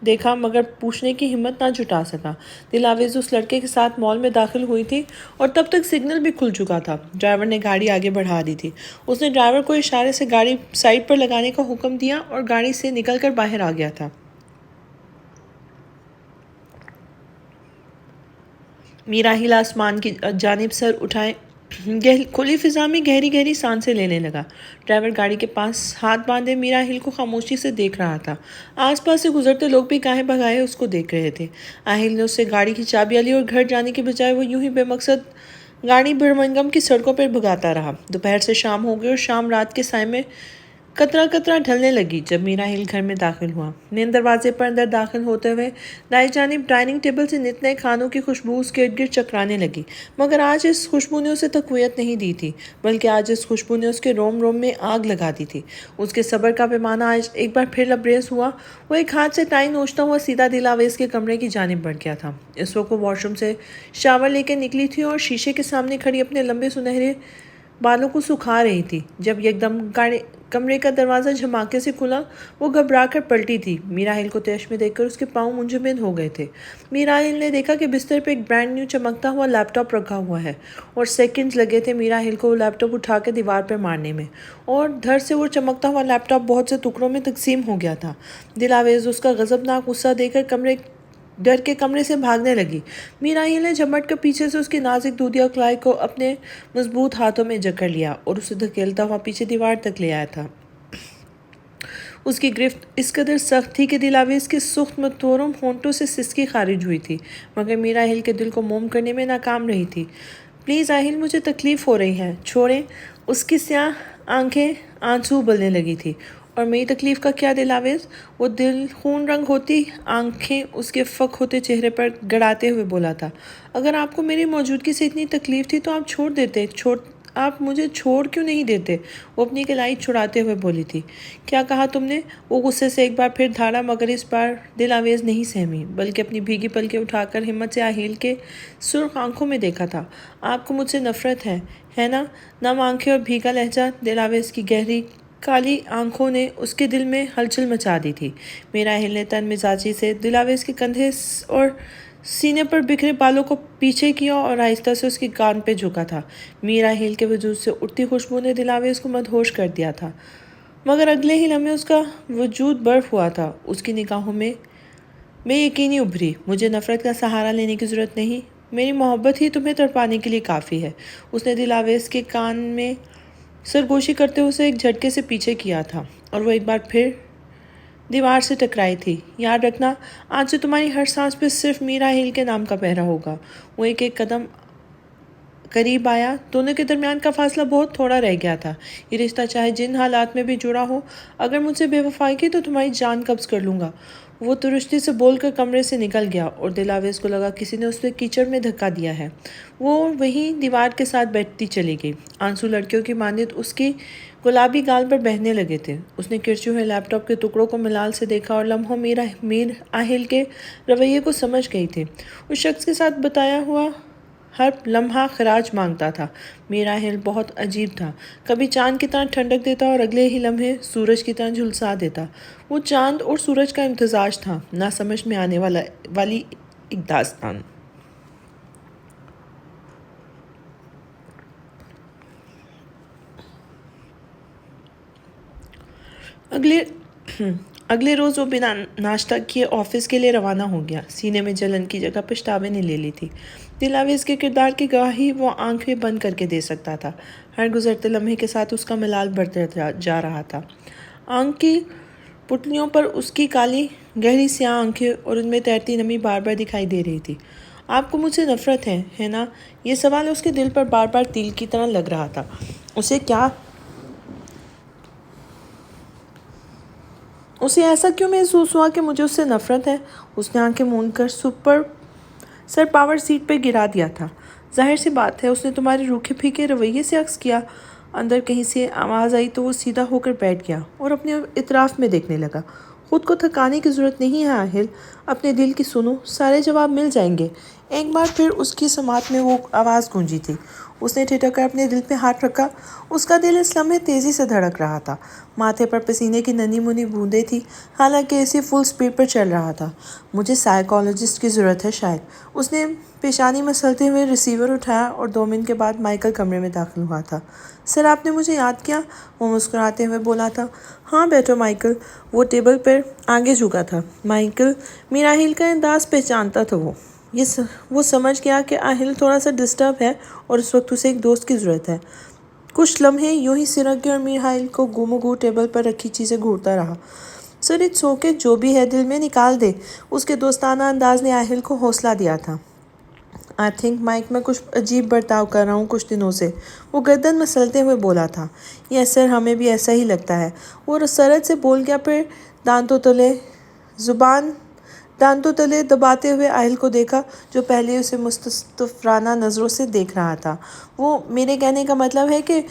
دیکھا مگر پوچھنے کی ہمت نہ جٹا سکا۔ دلاویز اس لڑکے کے ساتھ مال میں داخل ہوئی تھی اور تب تک سگنل بھی کھل چکا تھا۔ ڈرائیور نے گاڑی آگے بڑھا دی تھی۔ اس نے ڈرائیور کو اشارے سے گاڑی سائیڈ پر لگانے کا حکم دیا اور گاڑی سے نکل کر باہر آ گیا تھا۔ میرا ہیل آسمان کی جانب سر اٹھائے کھلی فضا میں گہری سانسیں لینے لگا۔ ڈرائیور گاڑی کے پاس ہاتھ باندھے میرا ہیل کو خاموشی سے دیکھ رہا تھا۔ آس پاس سے گزرتے لوگ بھی گاہے بگاہے اس کو دیکھ رہے تھے۔ آہیل نے اس سے گاڑی کی چابیاں لی اور گھر جانے کے بجائے وہ یوں ہی بے مقصد گاڑی برمنگھم کی سڑکوں پر بھگاتا رہا۔ دوپہر سے شام ہو گئی اور شام رات کے سائے میں قطرہ ڈھلنے لگی جب میرا ہیل گھر میں داخل ہوا۔ مین دروازے پر اندر داخل ہوتے ہوئے دائیں جانب ڈائننگ ٹیبل سے نت نئے کھانوں کی خوشبو اس کے ارد گرد چکرانے لگی، مگر آج اس خوشبو نے اسے تقویت نہیں دی تھی، بلکہ آج اس خوشبو نے اس کے روم میں آگ لگا دی تھی۔ اس کے صبر کا پیمانہ آج ایک بار پھر لبریز ہوا۔ وہ ایک ہاتھ سے ٹائی نوچتا ہوا سیدھا دلاویز کے کمرے کی جانب بڑھ گیا تھا۔ اس وقت وہ واش روم سے شاور لے کے نکلی تھی اور شیشے کے سامنے کھڑی اپنے لمبے سنہرے بالوں کو سکھا رہی تھی جب یکدم کمرے کا دروازہ جھماکے سے کھلا۔ وہ گھبرا کر پلٹی تھی۔ میرا ہیل کو تیش میں دیکھ کر اس کے پاؤں منجمد ہو گئے تھے۔ میرا ہیل نے دیکھا کہ بستر پہ ایک برانڈ نیو چمکتا ہوا لیپ ٹاپ رکھا ہوا ہے اور سیکنڈز لگے تھے میرا ہیل کو وہ لیپ ٹاپ اٹھا کے دیوار پر مارنے میں، اور دھڑ سے وہ چمکتا ہوا لیپ ٹاپ بہت سے ٹکڑوں میں تقسیم ہو گیا تھا۔ دلاویز اس کا غضبناک غصہ دیکھ کر ڈر کے کمرے سے بھاگنے لگی۔ میرا ہیل نے جھمٹ کر پیچھے سے اس کی نازک دودھیا کلائی کو اپنے مضبوط ہاتھوں میں جکڑ لیا اور اسے دھکیلتا ہوا پیچھے دیوار تک لے آیا تھا۔ اس کی گرفت اس قدر سخت تھی کہ دلاویز کے سخت متورم ہونٹوں سے سسکی خارج ہوئی تھی، مگر میرا ہیل کے دل کو موم کرنے میں ناکام رہی تھی۔ پلیز آہیل، مجھے تکلیف ہو رہی ہے، چھوڑیں۔ اس کی سیاہ آنکھیں آنسو ابلنے لگی تھی۔ اور میری تکلیف کا کیا دلاویز؟ وہ دل خون رنگ ہوتی آنکھیں اس کے فک ہوتے چہرے پر گڑاتے ہوئے بولا تھا۔ اگر آپ کو میری موجودگی سے اتنی تکلیف تھی تو آپ چھوڑ دیتے۔ آپ مجھے چھوڑ کیوں نہیں دیتے؟ وہ اپنی کلائی چھڑاتے ہوئے بولی تھی۔ کیا کہا تم نے؟ وہ غصے سے ایک بار پھر دھاڑا، مگر اس بار دلاویز نہیں سہمی، بلکہ اپنی بھیگی پلکیں اٹھا کر ہمت سے آہیل کے سرخ آنکھوں میں دیکھا تھا۔ آپ کو مجھ سے نفرت ہے نا؟ نم آنکھیں اور بھیگا لہجہ۔ دلاویز کی گہری کالی آنکھوں نے اس کے دل میں ہلچل مچا دی تھی۔ میرا ہیل نے تن مزاجی سے دلاویز کے کندھے اور سینے پر بکھرے بالوں کو پیچھے کیا اور آہستہ سے اس کی کان پہ جھکا تھا۔ میرا ہیل کے وجود سے اٹھتی خوشبو نے دلاویز کو مدہوش کر دیا تھا، مگر اگلے ہی لمحے اس کا وجود برف ہوا تھا۔ اس کی نگاہوں میں بے یقینی ابھری۔ مجھے نفرت کا سہارا لینے کی ضرورت نہیں، میری محبت ہی تمہیں تڑپانے کے لیے کافی ہے۔ اس نے دلاویز کے کان میں سرگوشی کرتے ہوئے اسے ایک جھٹکے سے پیچھے کیا تھا اور وہ ایک بار پھر دیوار سے ٹکرائی تھی۔ یاد رکھنا، آج سے تمہاری ہر سانس پہ صرف میرا ہیل کے نام کا پہرا ہوگا۔ وہ ایک قدم قریب آیا۔ دونوں کے درمیان کا فاصلہ بہت تھوڑا رہ گیا تھا۔ یہ رشتہ چاہے جن حالات میں بھی جڑا ہو، اگر مجھ سے بے وفائی کی تو تمہاری جان قبض کر لوں گا۔ وہ ترشتی سے بول کر کمرے سے نکل گیا اور دلاویز کو لگا کسی نے اسے کیچڑ میں دھکا دیا ہے۔ وہ وہیں دیوار کے ساتھ بیٹھتی چلی گئی۔ آنسو لڑکیوں کی مانند اس کی گلابی گال پر بہنے لگے تھے۔ اس نے کرچے ہوئے لیپ ٹاپ کے ٹکڑوں کو ملال سے دیکھا اور لمحوں میر آہیل کے رویے کو سمجھ گئی تھی۔ اس شخص کے ساتھ بتایا ہوا ہر لمحہ خراج مانگتا تھا۔ میرا ہیل بہت عجیب تھا، کبھی چاند کی طرح ٹھنڈک دیتا اور اگلے ہی لمحے سورج کی طرح جھلسا دیتا۔ وہ چاند اور سورج کا امتزاج تھا، نہ سمجھ میں آنے والی ایک داستان۔ اگلے روز وہ بنا ناشتہ کیے آفس کے لیے روانہ ہو گیا۔ سینے میں جلن کی جگہ پچھتاوے نے لے لی تھی۔ دلاویز کے کردار کی گواہی وہ آنکھیں بند کر کے دے سکتا تھا۔ ہر گزرتے لمحے کے ساتھ اس کا ملال بڑھتا جا رہا تھا۔ آنکھ کی پتلیوں پر اس کی کالی گہری سیاہ آنکھیں اور ان میں تیرتی نمی بار بار دکھائی دے رہی تھی۔ آپ کو مجھ سے نفرت ہے نا؟ یہ سوال اس کے دل پر بار بار تیل کی طرح لگ رہا تھا۔ اسے ایسا کیوں محسوس ہوا کہ مجھے اس سے نفرت ہے؟ اس نے آنکھیں موند کر سر پاور سیٹ پہ گرا دیا تھا۔ ظاہر سی بات ہے اس نے تمہارے روکھے پھیکے رویے سے عکس کیا۔ اندر کہیں سے آواز آئی تو وہ سیدھا ہو کر بیٹھ گیا اور اپنے اطراف میں دیکھنے لگا۔ خود کو تھکانے کی ضرورت نہیں ہے آہل، اپنے دل کی سنو، سارے جواب مل جائیں گے۔ ایک بار پھر اس کی سماعت میں وہ آواز گونجی تھی۔ اس نے ٹھٹک کر اپنے دل پہ ہاتھ رکھا۔ اس کا دل اس لمحے تیزی سے دھڑک رہا تھا۔ ماتھے پر پسینے کی ننھی منھی بوندیں تھیں، حالانکہ اسی فل سپیڈ پر چل رہا تھا۔ مجھے سائیکالوجسٹ کی ضرورت ہے شاید۔ اس نے پیشانی مسلتے ہوئے ریسیور اٹھایا اور 2 منٹ کے بعد مائیکل کمرے میں داخل ہوا تھا۔ سر آپ نے مجھے یاد کیا؟ وہ مسکراتے ہوئے بولا تھا۔ ہاں بیٹھو مائیکل۔ وہ ٹیبل پر آگے جھکا تھا۔ مائیکل میراحیل کا انداز پہچانتا تھا وہ سمجھ گیا کہ آہل تھوڑا سا ڈسٹرب ہے اور اس وقت اسے ایک دوست کی ضرورت ہے۔ کچھ لمحے یوں ہی سرک گئے اور میراحیل کو گم و گو ٹیبل پر رکھی چیزیں گھورتا رہا۔ سر اٹس اوکے، جو بھی ہے دل میں نکال دے۔ اس کے دوستانہ انداز نے آہل کو حوصلہ دیا تھا۔ آئی تھنک مائک میں کچھ عجیب برتاؤ کر رہا ہوں کچھ دنوں سے، وہ گردن مسلتے ہوئے بولا تھا۔ یس سر، ہمیں بھی ایسا ہی لگتا ہے، وہ سرد سے بول گیا، پھر دانتوں تلے دباتے ہوئے آہل کو دیکھا جو پہلے اسے مستفرانہ نظروں سے دیکھ رہا تھا۔ وہ میرے کہنے کا مطلب ہے کہ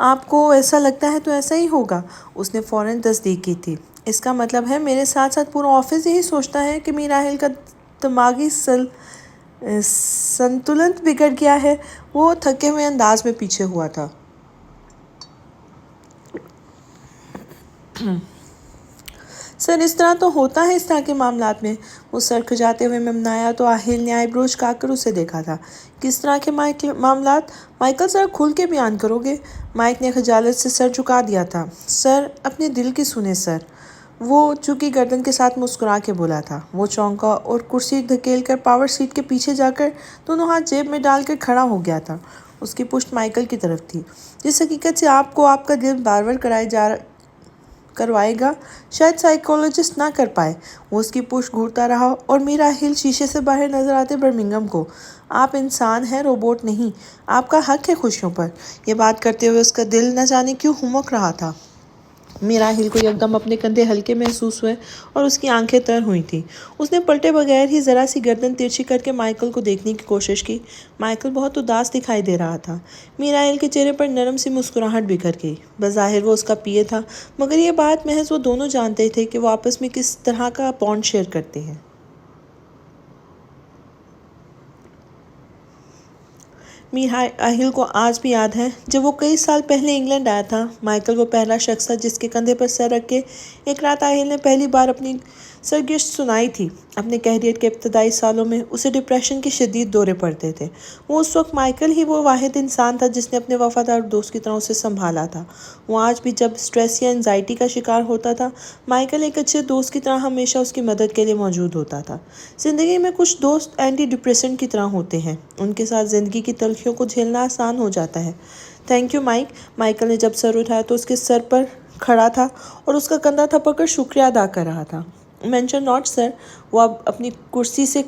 آپ کو ایسا لگتا ہے تو ایسا ہی ہوگا۔ اس نے فوراً تصدیق کی تھی۔ اس کا مطلب ہے میرے ساتھ ساتھ پورا آفس یہی سوچتا ہے کہ میراحیل کا دماغی سنتولن بگڑ گیا ہے۔ وہ تھکے ہوئے انداز میں پیچھے ہوا تھا۔ سر اس طرح تو ہوتا ہے اس طرح کے معاملات میں۔ وہ سر کھجاتے ہوئے ممنایا تو آہل نے آئی برو جھکا کر اسے دیکھا تھا۔ کس طرح کے معاملات؟ مائیکل ذرا کھل کے بیان کرو گے؟ مائک نے خجالت سے سر جھکا دیا تھا۔ سر اپنے دل کی سنیں سر، وہ جھکی گردن کے ساتھ مسکرا کے بولا تھا۔ وہ چونکا اور کرسی دھکیل کر پاور سیٹ کے پیچھے جا کر دونوں ہاتھ جیب میں ڈال کر کھڑا ہو گیا تھا۔ اس کی پشت مائیکل کی طرف تھی، جس حقیقت سے آپ کو آپ کا دل بار بار کروائے گا شاید سائیکالوجسٹ نہ کر پائے۔ وہ اس کی پشت گھورتا رہا اور میراحیل شیشے سے باہر نظر آتے برمنگھم کو۔ آپ انسان ہیں، روبوٹ نہیں۔ آپ کا حق ہے خوشیوں پر۔ یہ بات کرتے ہوئے اس کا دل نہ جانے کیوں ہمک رہا تھا۔ میراحیل کو یکدم اپنے کندھے ہلکے محسوس ہوئے اور اس کی آنکھیں تر ہوئی تھیں۔ اس نے پلٹے بغیر ہی ذرا سی گردن ترچھی کر کے مائیکل کو دیکھنے کی کوشش کی۔ مائیکل بہت اداس دکھائی دے رہا تھا۔ میراحیل کے چہرے پر نرم سی مسکراہٹ بکھر گئی۔ بظاہر وہ اس کا پی اے تھا، مگر یہ بات محض وہ دونوں جانتے تھے کہ وہ آپس میں کس طرح کا بانڈ شیئر کرتے ہیں۔ میراحیل کو آج بھی یاد ہے جب وہ کئی سال پہلے انگلینڈ آیا تھا۔ مائیکل وہ پہلا شخص تھا جس کے کندھے پر سر رکھ کے ایک رات آہل نے پہلی بار اپنی سرگزشت سنائی تھی۔ اپنے کیریئر کے ابتدائی سالوں میں اسے ڈپریشن کے شدید دورے پڑتے تھے۔ وہ اس وقت مائیکل ہی وہ واحد انسان تھا جس نے اپنے وفادار دوست کی طرح اسے سنبھالا تھا۔ وہ آج بھی جب اسٹریس یا انزائٹی کا شکار ہوتا تھا، مائیکل ایک اچھے دوست کی طرح ہمیشہ اس کی مدد کے لیے موجود ہوتا تھا۔ زندگی میں کچھ دوست اینٹی ڈپریسنٹ کی طرح ہوتے ہیں، ان کے ساتھ زندگی کی تلخیوں کو جھیلنا آسان ہو جاتا ہے۔ Thank you mic. مائیکل نے جب سر اٹھایا تو اس کے سر پر کھڑا تھا اور اس کا کندھا تھپک کر شکریہ ادا کر رہا تھا۔ مینشن ناٹ سر، وہ اب اپنی کرسی سے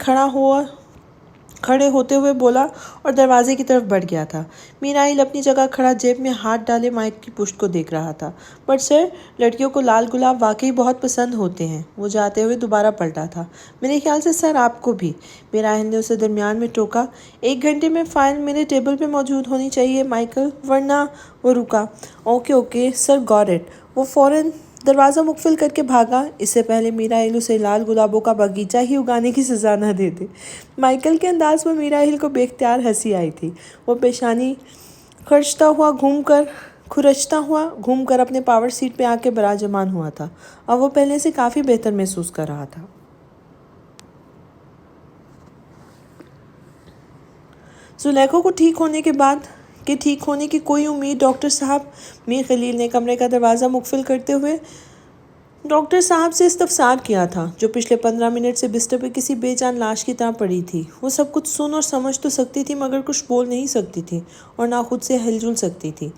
کھڑے ہوتے ہوئے بولا اور دروازے کی طرف بڑھ گیا تھا۔ میراحیل اپنی جگہ کھڑا جیب میں ہاتھ ڈالے مائک کی پشت کو دیکھ رہا تھا۔ بٹ سر، لڑکیوں کو لال گلاب واقعی بہت پسند ہوتے ہیں۔ وہ جاتے ہوئے دوبارہ پلٹا تھا۔ میرے خیال سے سر آپ کو بھی۔ میراحیل نے اسے درمیان میں ٹوکا۔ 1 گھنٹے میں فائل میرے ٹیبل پہ موجود ہونی چاہیے مائیکل، ورنہ… وہ رکا۔ Okay sir, got it. وہ فوراً دروازہ مقفل کر کے بھاگا، اس سے پہلے میراحیل اسے لال گلابوں کا باغیچہ ہی اگانے کی سزا نہ دے دے۔ مائیکل کے انداز پر میراحیل کو بے اختیار ہنسی آئی تھی۔ وہ پیشانی کھرچتا ہوا گھوم کر اپنے پاور سیٹ پہ آ کے براجمان ہوا تھا اور وہ پہلے سے کافی بہتر محسوس کر رہا تھا۔ زلیخا کو ٹھیک ہونے کی کوئی امید ڈاکٹر صاحب؟ میر خلیل نے کمرے کا دروازہ مقفل کرتے ہوئے ڈاکٹر صاحب سے استفسار کیا تھا، جو پچھلے 15 منٹ سے بستر پہ کسی بے جان لاش کی طرح پڑی تھی۔ وہ سب کچھ سن اور سمجھ تو سکتی تھی مگر کچھ بول نہیں سکتی تھی اور نہ خود سے ہل جل سکتی تھی۔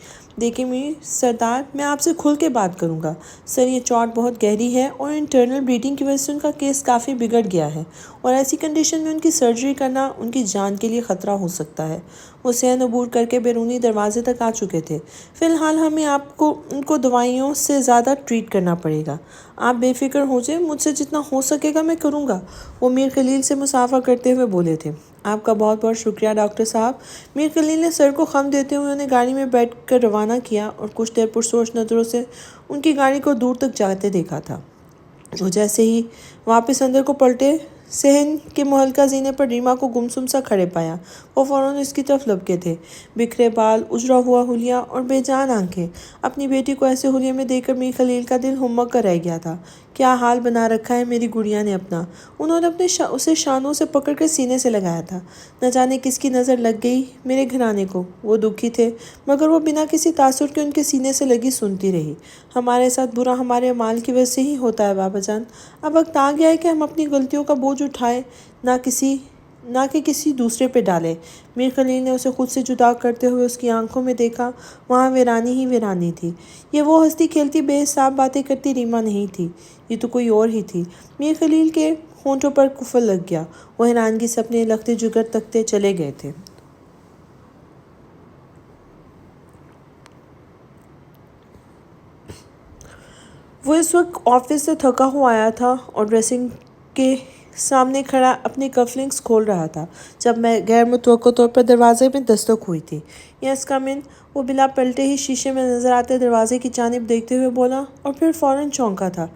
دیکھیں میر سردار، میں آپ سے کھل کے بات کروں گا۔ سر، یہ چوٹ بہت گہری ہے اور انٹرنل بلیڈنگ کی وجہ سے ان کا کیس کافی بگڑ گیا ہے اور ایسی کنڈیشن میں ان کی سرجری کرنا ان کی جان کے لیے خطرہ ہو سکتا ہے۔ وہ صحن عبور کر کے بیرونی دروازے تک آ چکے تھے۔ فی الحال ہمیں ان کو دوائیوں سے زیادہ ٹریٹ کرنا پڑے گا۔ آپ بے فکر ہو جائیں، مجھ سے جتنا ہو سکے گا میں کروں گا، وہ میر خلیل سے مصافحہ کرتے ہوئے بولے تھے۔ آپ کا بہت بہت شکریہ ڈاکٹر صاحب۔ میر خلیل نے سر کو خم دیتے ہوئے انہیں گاڑی میں بیٹھ کر روانہ کیا اور کچھ دیر پرسوچ نظروں سے ان کی گاڑی کو دور تک جاتے دیکھا تھا۔ وہ جیسے ہی واپس اندر کو پلٹے، صحن کے مہلکہ زینے پر ریما کو گمسم سا کھڑے پایا۔ وہ فوراً اس کی طرف لپکے تھے۔ بکھرے بال، اجڑا ہوا حلیہ اور بے جان آنکھیں۔ اپنی بیٹی کو ایسے حلیے میں دیکھ کر میر خلیل کا دل ہمک کر رہ گیا تھا۔ کیا حال بنا رکھا ہے میری گڑیا نے اپنا! انہوں نے اسے شانوں سے پکڑ کر سینے سے لگایا تھا۔ نہ جانے کس کی نظر لگ گئی میرے گھرانے کو۔ وہ دکھی تھے، مگر وہ بنا کسی تاثر کے ان کے سینے سے لگی سنتی رہی۔ ہمارے ساتھ برا ہمارے اعمال کی وجہ سے ہی ہوتا ہے بابا جان۔ اب وقت آ گیا ہے کہ ہم اپنی غلطیوں کا بوجھ اٹھائیں، نہ کہ کسی دوسرے پہ ڈالیں۔ میر خلیل نے اسے خود سے جدا کرتے ہوئے اس کی آنکھوں میں دیکھا۔ وہاں ویرانی ہی ویرانی تھی۔ یہ وہ ہنستی کھیلتی بے حساب باتیں کرتی ریما نہیں تھی، یہ تو کوئی اور ہی تھی۔ میر خلیل کے ہونٹوں پر قفل لگ گیا۔ وہ حیرانگی سے اپنے لختے جگر تکتے چلے گئے تھے۔ وہ اس وقت آفس سے تھکا ہوا آیا تھا اور ڈریسنگ کے سامنے کھڑا اپنی کف لنکس کھول رہا تھا جب میں غیر متوقع طور پر دروازے میں دستک ہوئی تھی۔ "یس کم ان"۔ وہ بلا پلٹے ہی شیشے میں نظر آتے دروازے کی جانب دیکھتے ہوئے بولا اور پھر فوراً چونکا تھا۔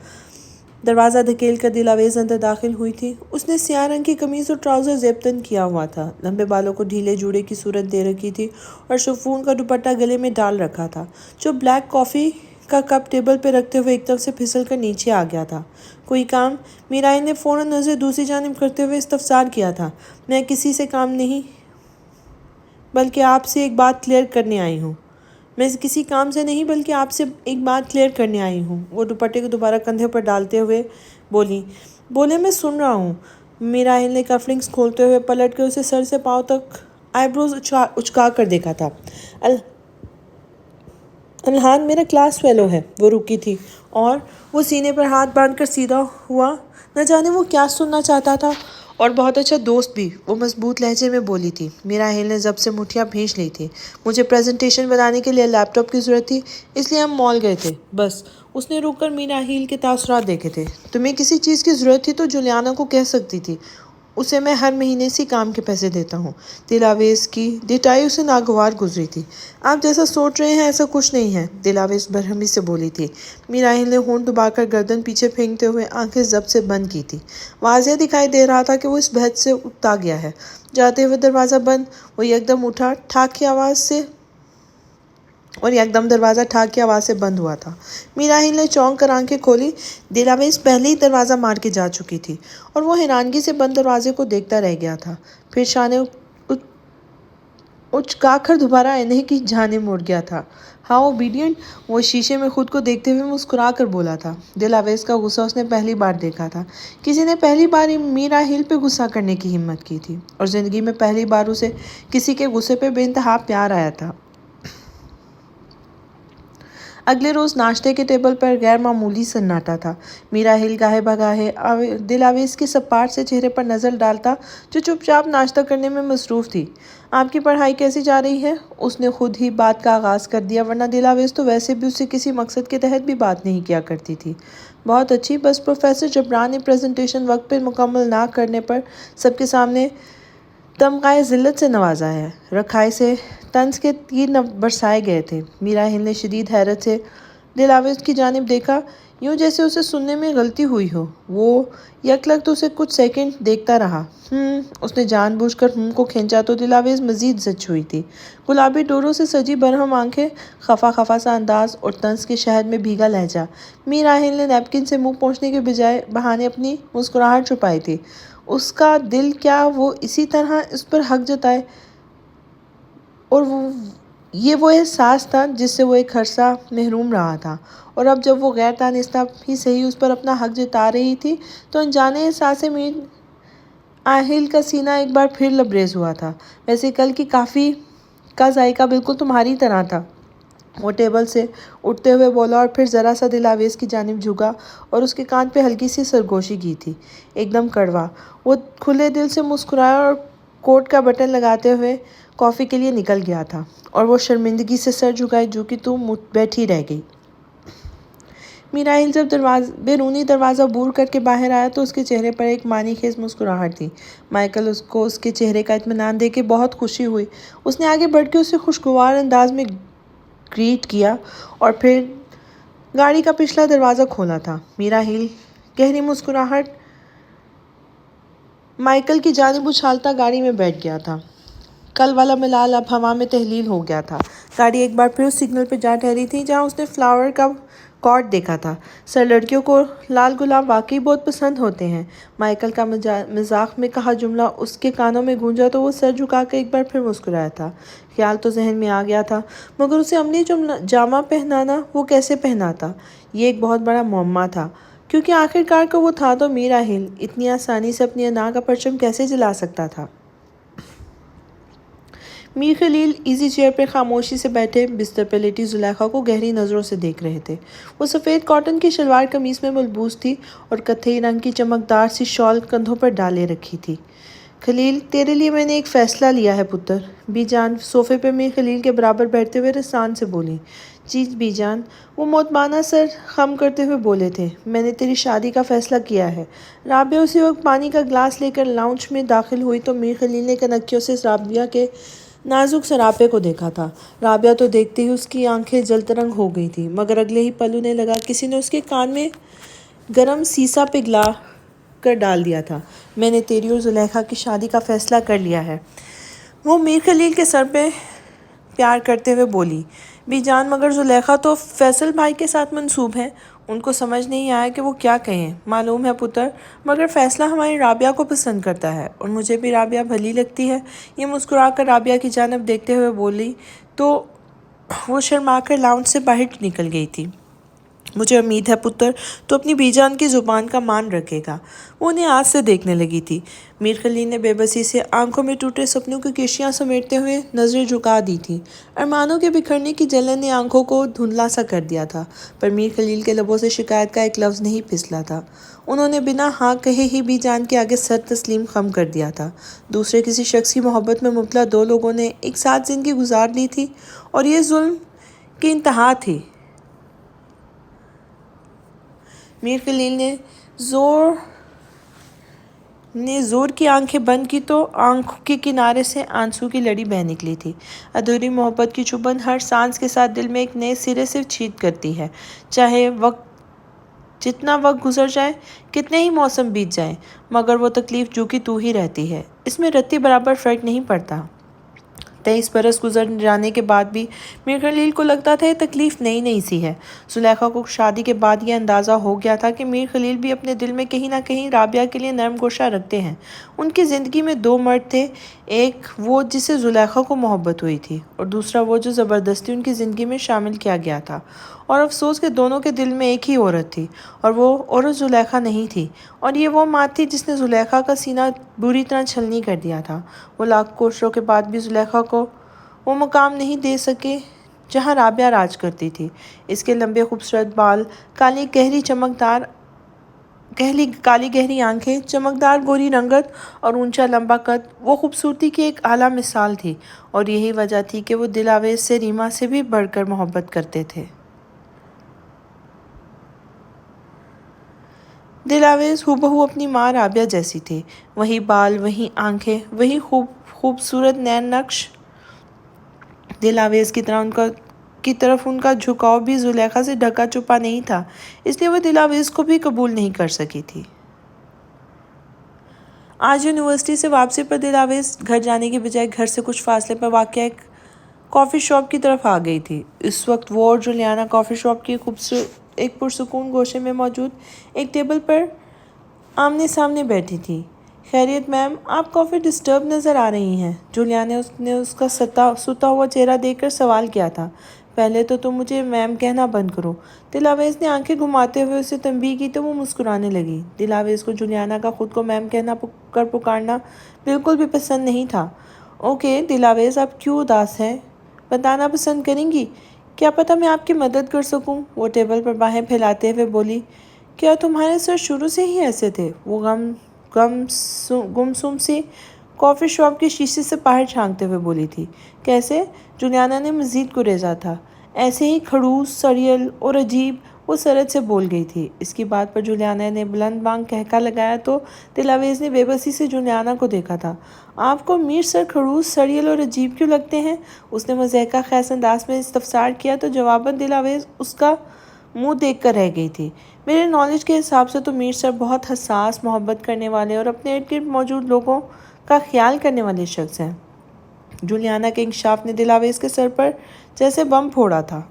دروازہ دھکیل کر دلاویز اندر داخل ہوئی تھی۔ اس نے سیاہ رنگ کی قمیض اور ٹراؤزر زیب تن کیا ہوا تھا، لمبے بالوں کو ڈھیلے جوڑے کی صورت دے رکھی تھی اور شفون کا دوپٹہ گلے میں ڈال رکھا تھا جو بلیک کافی کا کپ ٹیبل پہ رکھتے ہوئے ایک طرف سے پھسل کر نیچے آ گیا تھا۔ "کوئی کام؟" میرائن نے فوراً نظر دوسری جانب کرتے ہوئے استفسار کیا تھا۔ "میں کسی سے کام نہیں بلکہ آپ سے ایک بات کلیئر کرنے آئی ہوں"۔ "میں کسی کام سے نہیں بلکہ آپ سے ایک بات کلیئر کرنے آئی ہوں"، وہ دوپٹے کو دوبارہ کندھے پر ڈالتے ہوئے بولی۔ "بولے، میں سن رہا ہوں"۔ میرائن نے کف لنکس کھولتے ہوئے پلٹ کر اسے سر سے پاؤں تک آئی بروز اچکا کر دیکھا تھا۔ "الحان میرا کلاس فیلو ہے"۔ وہ رکی تھی اور وہ سینے پر ہاتھ باندھ کر سیدھا ہوا۔ نہ جانے وہ کیا سننا چاہتا تھا، اور بہت اچھا دوست بھی، وہ مضبوط لہجے میں بولی تھی۔ میرائن نے ضبط سے مٹھیاں بھینچ لی تھیں۔ "مجھے پریزنٹیشن بنانے کے لیے لیپ ٹاپ کی ضرورت تھی، اس لیے ہم مال گئے تھے، بس"۔ اس نے رک کر میراحیل کے تاثرات دیکھے تھے۔ "تمہیں کسی چیز کی ضرورت تھی تو جولیانا کو کہہ سکتی تھی، اسے میں ہر مہینے اسی کام کے پیسے دیتا ہوں"۔ دلاویز کی ڈٹائی اسے ناگوار گزری تھی۔ "آپ جیسا سوچ رہے ہیں ایسا کچھ نہیں ہے"، دلاویز برہمی سے بولی تھی۔ میرائن نے ہونٹ دبا کر گردن پیچھے پھینکتے ہوئے آنکھیں ضبط سے بند کی تھیں۔ واضح دکھائی دے رہا تھا کہ وہ اس بحث سے اکتا گیا ہے۔ جاتے ہوئے دروازہ بند، وہ یکدم اٹھا، ٹھاک کی آواز سے، اور یکدم دروازہ ٹھاک کی آواز سے بند ہوا تھا۔ میراحیل نے چونک کر آنکھیں کھولیں۔ دلاویز پہلے ہی دروازہ مار کے جا چکی تھی اور وہ حیرانگی سے بند دروازے کو دیکھتا رہ گیا تھا، پھر شانے اچکا کر دوبارہ آئینے کی جانب مڑ گیا تھا۔ "ہاؤ اوبیڈینٹ"، وہ شیشے میں خود کو دیکھتے ہوئے مسکرا کر بولا تھا۔ دلاویز کا غصہ اس نے پہلی بار دیکھا تھا۔ کسی نے پہلی بار ہی میراحیل پہ غصہ کرنے کی ہمت کی تھی، اور زندگی میں پہلی بار اسے کسی کے غصے پہ بے انتہا پیار آیا تھا۔ اگلے روز ناشتے کے ٹیبل پر غیر معمولی سناٹا تھا۔ میراحیل گاہے بگاہے دلاویز کے سپاٹ سے چہرے پر نظر ڈالتا جو چپ چاپ ناشتہ کرنے میں مصروف تھی۔ "آپ کی پڑھائی کیسی جا رہی ہے"، اس نے خود ہی بات کا آغاز کر دیا، ورنہ دلاویز تو ویسے بھی اس سے کسی مقصد کے تحت بھی بات نہیں کیا کرتی تھی۔ "بہت اچھی، بس پروفیسر جبران نے پریزنٹیشن وقت پہ مکمل نہ کرنے پر سب کے سامنے تمغۂ ذلت سے نوازا ہے"۔ رکھائی سے طنز کے تیر برسائے گئے تھے۔ میراحیل نے شدید حیرت سے دلاویز کی جانب دیکھا، یوں جیسے اسے سننے میں غلطی ہوئی ہو۔ وہ یکلخت اسے کچھ سیکنڈ دیکھتا رہا۔ اس نے جان بوجھ کر کو کھینچا تو دلاویز مزید زچ ہوئی تھی۔ گلابی ڈوروں سے سجی برہم آنکھیں، خفا خفا سا انداز اور طنز کے شہد میں بھیگا لہجہ۔ میراحیل نے نیپکن سے منہ پوچھنے کے بہانے اپنی مسکراہٹ چھپائی تھی۔ اس کا دل کیا وہ اسی طرح اس پر حق جتائے، اور یہ وہ احساس تھا جس سے وہ ایک عرصہ محروم رہا تھا، اور اب جب وہ غیر دانستہ ہی سہی اس پر اپنا حق جتا رہی تھی تو انجانے احساس سے میراحیل کا سینہ ایک بار پھر لبریز ہوا تھا۔ "ویسے کل کی کافی کا ذائقہ بالکل تمہاری طرح تھا"، وہ ٹیبل سے اٹھتے ہوئے بولا اور پھر ذرا سا دلاویز کی جانب جھکا اور اس کے کان پہ ہلکی سی سرگوشی کی تھی۔ "ایک دم کڑوا"۔ وہ کھلے دل سے مسکرایا اور کوٹ کا بٹن لگاتے ہوئے کافی کے لیے نکل گیا تھا، اور وہ شرمندگی سے سر جھکائے جو کہ تو بیٹھی رہ گئی۔ میرا ہل جب بیرونی دروازہ بور کر کے باہر آیا تو اس کے چہرے پر ایک معنی خیز مسکراہٹ تھی۔ مائیکل اس کو اس کے چہرے کا اطمینان دیکھ کے بہت خوشی ہوئی۔ اس نے آگے بڑھ کے اسے خوشگوار انداز میں گریٹ کیا اور پھر گاڑی کا پچھلا دروازہ کھولا تھا۔ میرا ہل گہری مسکراہٹ مائیکل کی جانب اچھالتا گاڑی میں بیٹھ گیا تھا۔ کل والا ملال اب ہوا میں تحلیل ہو گیا تھا۔ گاڑی ایک بار پھر اس سگنل پہ جا ٹھہری تھی جہاں اس نے فلاور کا کارٹ دیکھا تھا۔ سر لڑکیوں کو لال گلاب واقعی بہت پسند ہوتے ہیں۔ مائیکل کا مذاق میں کہا جملہ اس کے کانوں میں گونجا تو وہ سر جھکا کے ایک بار پھر مسکرایا تھا۔ خیال تو ذہن میں آ گیا تھا مگر اسے عملی جامہ پہنانا وہ کیسے پہناتا، یہ ایک بہت بڑا معمہ تھا، کیونکہ آخرکار کو وہ تھا تو میرا ہل اتنی آسانی سے اپنی انا کا پرچم کیسے جلا سکتا تھا۔ میر خلیل ایزی چیئر پر خاموشی سے بیٹھے بستر پہ لیٹی زلیخا کو گہری نظروں سے دیکھ رہے تھے۔ وہ سفید کاٹن کی شلوار قمیص میں ملبوس تھی اور کتھئی رنگ کی چمکدار سی شال کندھوں پر ڈالے رکھی تھی۔ خلیل، تیرے لیے میں نے ایک فیصلہ لیا ہے پتر، بی جان صوفے پہ میر خلیل کے برابر بیٹھتے ہوئے رسان سے بولی۔ جی بی جان، وہ مودبانہ سر خم کرتے ہوئے بولے تھے۔ میں نے تیری شادی کا فیصلہ کیا ہے۔ رابعہ اسی وقت پانی کا گلاس لے کر لاؤنج میں داخل ہوئی تو میر خلیل نے کنکیوں سے رابعہ کے نازک سراپے کو دیکھا تھا۔ رابعہ تو دیکھتے ہی اس کی آنکھیں جل ترنگ ہو گئی تھیں مگر اگلے ہی پل انہیں لگا کسی نے اس کے کان میں گرم سیسا پگھلا کر ڈال دیا تھا۔ میں نے تیری اور زلیخا کی شادی کا فیصلہ کر لیا ہے، وہ میر خلیل کے سر پہ پیار کرتے ہوئے بولی۔ بی جان، مگر زلیخا تو فیصل بھائی کے ساتھ منسوب ہے، ان کو سمجھ نہیں آیا کہ وہ کیا کہیں۔ معلوم ہے پتر، مگر فیصلہ ہماری رابعہ کو پسند کرتا ہے اور مجھے بھی رابعہ بھلی لگتی ہے۔ یہ مسکرا کر رابعہ کی جانب دیکھتے ہوئے بولی تو وہ شرما کر لاؤنج سے باہر نکل گئی تھی۔ مجھے امید ہے پتر تو اپنی بی جان کی زبان کا مان رکھے گا۔ وہ انہیں آس سے دیکھنے لگی تھی۔ میر خلیل نے بے بسی سے آنکھوں میں ٹوٹے سپنوں کی کشیاں سمیٹتے ہوئے نظریں جھکا دی تھیں۔ ارمانوں کے بکھرنے کی جلن نے آنکھوں کو دھندلا سا کر دیا تھا، پر میر خلیل کے لبوں سے شکایت کا ایک لفظ نہیں پھسلا تھا۔ انہوں نے بنا ہاں کہے ہی بی جان کے آگے سر تسلیم خم کر دیا تھا۔ دوسرے کسی شخص کی محبت میں مبتلا دو لوگوں نے ایک ساتھ زندگی گزار لی تھی اور یہ ظلم کی انتہا تھی۔ میر خلیل نے زور کی آنکھیں بند کی تو آنکھوں کے کنارے سے آنسو کی لڑی بہہ نکلی تھی۔ ادھوری محبت کی چبھن ہر سانس کے ساتھ دل میں ایک نئے سرے سے چھید کرتی ہے، چاہے جتنا وقت گزر جائے، کتنے ہی موسم بیت جائیں، مگر وہ تکلیف جو کی تو ہی رہتی ہے، اس میں رتی برابر فرق نہیں پڑتا۔ 23 برس گزر جانے کے بعد بھی میر خلیل کو لگتا تھا یہ تکلیف نئی نئی سی ہے۔ زلیخا کو شادی کے بعد یہ اندازہ ہو گیا تھا کہ میر خلیل بھی اپنے دل میں کہیں نہ کہیں رابعہ کے لیے نرم گوشہ رکھتے ہیں۔ ان کی زندگی میں دو مرد تھے، ایک وہ جسے زلیخا کو محبت ہوئی تھی اور دوسرا وہ جو زبردستی ان کی زندگی میں شامل کیا گیا تھا، اور افسوس کہ دونوں کے دل میں ایک ہی عورت تھی اور وہ عورت زلیخا نہیں تھی، اور یہ وہ مات تھی جس نے زلیخا کا سینہ بری طرح چھلنی کر دیا تھا۔ وہ لاکھ کوششوں کے بعد بھی زلیخا کو وہ مقام نہیں دے سکے جہاں رابعہ راج کرتی تھی۔ اس کے لمبے خوبصورت بال، کالی گہری آنکھیں، چمکدار گوری رنگت اور اونچا لمبا قد وہ خوبصورتی کی ایک اعلیٰ مثال تھی، اور یہی وجہ تھی کہ وہ دل آویز سے ریما سے بھی بڑھ کر محبت کرتے تھے۔ دل آویز ہو بہو اپنی ماں رابعہ جیسی تھی، وہی بال، وہی آنکھیں، وہی خوبصورت نین نقش۔ دل آویز کی طرف ان کا جھکاؤ بھی زلیخا سے ڈھکا چھپا نہیں تھا، اس لیے وہ دل آویز کو بھی قبول نہیں کر سکی تھی۔ آج یونیورسٹی سے واپسی پر دل آویز گھر جانے کی بجائے گھر سے کچھ فاصلے پر واقع ایک کافی شاپ کی طرف آ گئی تھی۔ اس وقت وہ اور جولیانا کافی شاپ کی ایک پرسکون گوشے میں موجود ایک ٹیبل پر آمنے سامنے بیٹھی تھی۔ خیریت میم، آپ کافی ڈسٹرب نظر آ رہی ہیں، جولیانا نے اس کا ستا ہوا چہرہ دیکھ کر سوال کیا تھا۔ پہلے تو تم مجھے میم کہنا بند کرو۔ دل آویز نے آنکھیں گھماتے ہوئے اسے تنبیہ کی تو وہ مسکرانے لگی۔ دل آویز کو جولیانا کا خود کو میم پکارنا بالکل بھی پسند نہیں تھا۔ اوکے دل آویز، آپ کیوں اداس ہیں؟ بتانا پسند کریں گی؟ کیا پتہ میں آپ کی مدد کر سکوں؟ وہ ٹیبل پر باہیں پھیلاتے ہوئے بولی۔ کیا تمہارے سر شروع سے ہی ایسے تھے؟ وہ گمسم سی کافی شاپ کے شیشے سے باہر جھانکتے ہوئے بولی تھی۔ کیسے؟ جولیانا نے مزید گریزا تھا۔ ایسے ہی کھڑوس، سڑیل اور عجیب، وہ سرد سے بول گئی تھی۔ اس کی بات پر جولیانا نے بلند بانگ کہکا لگایا تو دلاویز نے بے بسی سے جولیانا کو دیکھا تھا۔ آپ کو میر سر خڑوس، سڑیل اور عجیب کیوں لگتے ہیں؟ اس نے مضحکہ خیز انداز میں استفسار کیا تو جواباً دلاویز اس کا منہ دیکھ کر رہ گئی تھی۔ میرے نالج کے حساب سے تو میر سر بہت حساس، محبت کرنے والے اور اپنے ارد گرد موجود لوگوں کا خیال کرنے والے شخص ہیں۔ جولیانا کے انکشاف نے دلاویز کے سر پر جیسے بم پھوڑا تھا۔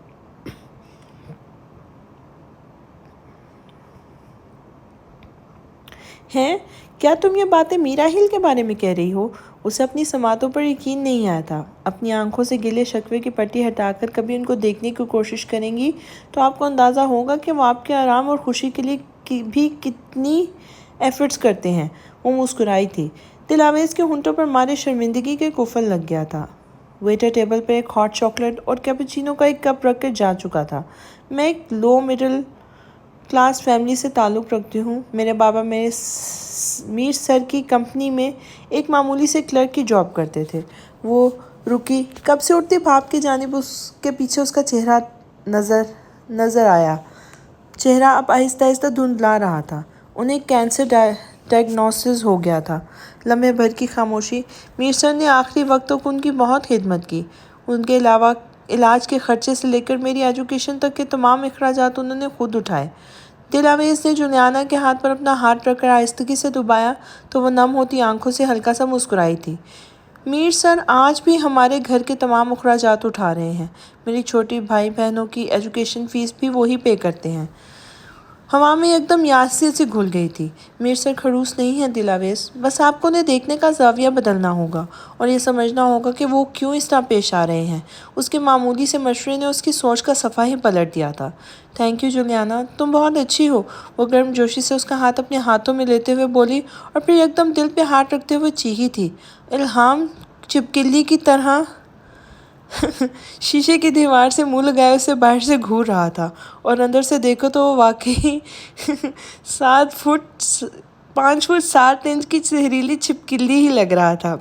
ہیں؟ کیا تم یہ باتیں میرا ہل کے بارے میں کہہ رہی ہو؟ اسے اپنی سماعتوں پر یقین نہیں آیا تھا۔ اپنی آنکھوں سے گلے شکوے کی پٹی ہٹا کر کبھی ان کو دیکھنے کی کوشش کریں گی تو آپ کو اندازہ ہوگا کہ وہ آپ کے آرام اور خوشی کے لیے بھی کتنی ایفرٹس کرتے ہیں۔ وہ مسکرائی تھی۔ دلاویز کے ہونٹوں پر مارے شرمندگی کے قفل لگ گیا تھا۔ ویٹر ٹیبل پر ایک ہاٹ چاکلیٹ اور کیپوچینو کا ایک کپ رکھ کر جا چکا تھا۔ میں ایک لو مڈل کلاس فیملی سے تعلق رکھتی ہوں۔ میرے بابا میر سر کی کمپنی میں ایک معمولی سے کلرک کی جاب کرتے تھے۔ وہ رکی، کب سے اٹھتے بھاپ کی جانب اس کے پیچھے اس کا چہرہ نظر آیا۔ چہرہ اب آہستہ آہستہ دھندلا رہا تھا۔ انہیں کینسر ڈائگنوسس ہو گیا تھا۔ لمحے بھر کی خاموشی۔ میر سر نے آخری وقت تک ان کی بہت خدمت کی۔ ان کے علاوہ علاج کے خرچے سے لے کر میری ایجوکیشن تک کے تمام اخراجات انہوں نے خود اٹھائے۔ دلاویز نے جولیانا کے ہاتھ پر اپنا ہاتھ رکھ کر آہستگی سے دبایا تو وہ نم ہوتی آنکھوں سے ہلکا سا مسکرائی تھی۔ میر سر آج بھی ہمارے گھر کے تمام اخراجات اٹھا رہے ہیں۔ میری چھوٹی بھائی بہنوں کی ایجوکیشن فیس بھی وہی پے کرتے ہیں۔ ہوا میں ایک دم یاسیت سے گھل گئی تھی۔ میر سر خڑوس نہیں ہیں دلاویز، بس آپ کو انہیں دیکھنے کا زاویہ بدلنا ہوگا اور یہ سمجھنا ہوگا کہ وہ کیوں اس طرح پیش آ رہے ہیں۔ اس کے معمولی سے مشورے نے اس کی سوچ کا صفحہ ہی پلٹ دیا تھا۔ تھینک یو جولیانا، تم بہت اچھی ہو۔ وہ گرم جوشی سے اس کا ہاتھ اپنے ہاتھوں میں لیتے ہوئے بولی اور پھر ایک دم دل پہ ہاتھ رکھتے ہوئے چیخی تھی۔ الہام چپکلی کی طرح شیشے کی دیوار سے منہ لگائے اسے باہر سے گھور رہا تھا اور اندر سے دیکھو تو وہ واقعی 5 فٹ 7 انچ کی زہریلی چھپکلی ہی لگ رہا تھا۔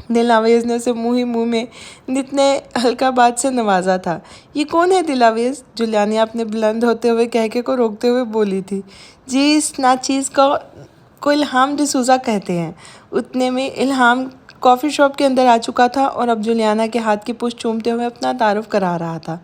دلاویز نے اسے منہ ہی منہ میں نتنے ہلکا بات سے نوازا تھا۔ یہ کون ہے دلاویز؟ جولیانا اپنے بلند ہوتے ہوئے کہکے کو روکتے ہوئے بولی تھی۔ جی، اس ناچیز کو الہام ڈسوزا کہتے ہیں۔ اتنے میں الہام کافی شاپ کے اندر آ چکا تھا اور اب جولیانا کے ہاتھ کی پشت چومتے ہوئے اپنا تعارف کرا رہا تھا۔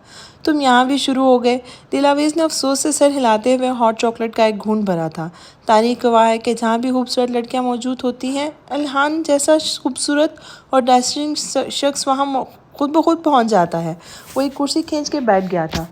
تم یہاں بھی شروع ہو گئے؟ دلاویز نے افسوس سے سر ہلاتے ہوئے ہاٹ چاکلیٹ کا ایک گھونٹ بھرا تھا۔ تاریخ گواہ ہے کہ جہاں بھی خوبصورت لڑکیاں موجود ہوتی ہیں، الہان جیسا خوبصورت اور ڈیسرنگ شخص وہاں خود بخود پہنچ جاتا ہے۔ وہ ایک کرسی کھینچ کے بیٹھ گیا تھا۔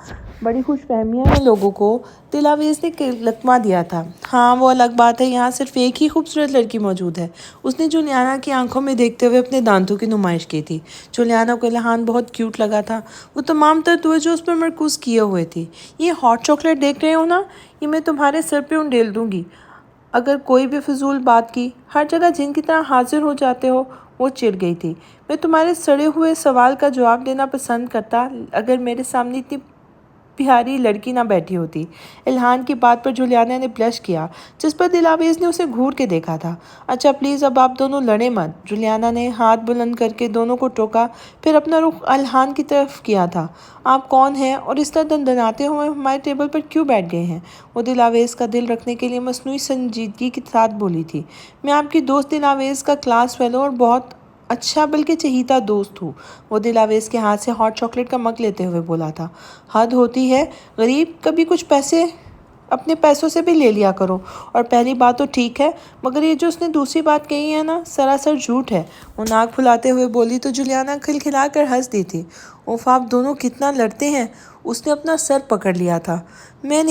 بڑی خوش فہمیاں ہیں لوگوں کو، دلاویز نے لقمہ دیا تھا۔ ہاں، وہ الگ بات ہے، یہاں صرف ایک ہی خوبصورت لڑکی موجود ہے۔ اس نے جولیانا کی آنکھوں میں دیکھتے ہوئے اپنے دانتوں کی نمائش کی تھی۔ جولیانا کو الہان بہت کیوٹ لگا تھا۔ وہ تمام تر توجہ اس پر مرکوز کیے ہوئے تھی۔ یہ ہاٹ چاکلیٹ دیکھ رہے ہو نا؟ یہ میں تمہارے سر پہ انڈیل دوں گی اگر کوئی بھی فضول بات کی۔ ہر جگہ جن کی طرح حاضر ہو جاتے ہو۔ وہ چڑ گئی تھی۔ میں تمہارے سڑے ہوئے سوال کا جواب دینا پسند کرتا اگر میرے سامنے اتنی پیاری لڑکی نہ بیٹھی ہوتی۔ الہان کی بات پر جولیانا نے بلش کیا، جس پر دلاویز نے اسے گھور کے دیکھا تھا۔ اچھا پلیز اب آپ دونوں لڑیں مت۔ جولیانا نے ہاتھ بلند کر کے دونوں کو ٹوکا، پھر اپنا رخ الہان کی طرف کیا تھا۔ آپ کون ہیں اور اس طرح دندناتے ہوئے ہمارے ٹیبل پر کیوں بیٹھ گئے ہیں؟ وہ دلاویز کا دل رکھنے کے لیے مصنوعی سنجیدگی کے ساتھ بولی تھی۔ میں آپ کی دوست دلاویز کا کلاس فیلو اور بہت اچھا بلکہ چہیتا دوست ہوں۔ وہ دلاویز کے ہاتھ سے ہاٹ چاکلیٹ کا مگ لیتے ہوئے بولا تھا۔ حد ہوتی ہے غریب، کبھی کچھ پیسے اپنے پیسوں سے بھی لے لیا کرو۔ اور پہلی بات تو ٹھیک ہے، مگر یہ جو اس نے دوسری بات کہی ہے نا، سراسر جھوٹ ہے۔ وہ ناک پھلاتے ہوئے بولی تو جولیانا کھلکھلا کر ہنس دی تھی۔ اوف، آپ دونوں کتنا لڑتے ہیں۔ اس نے اپنا سر پکڑ لیا تھا۔ میں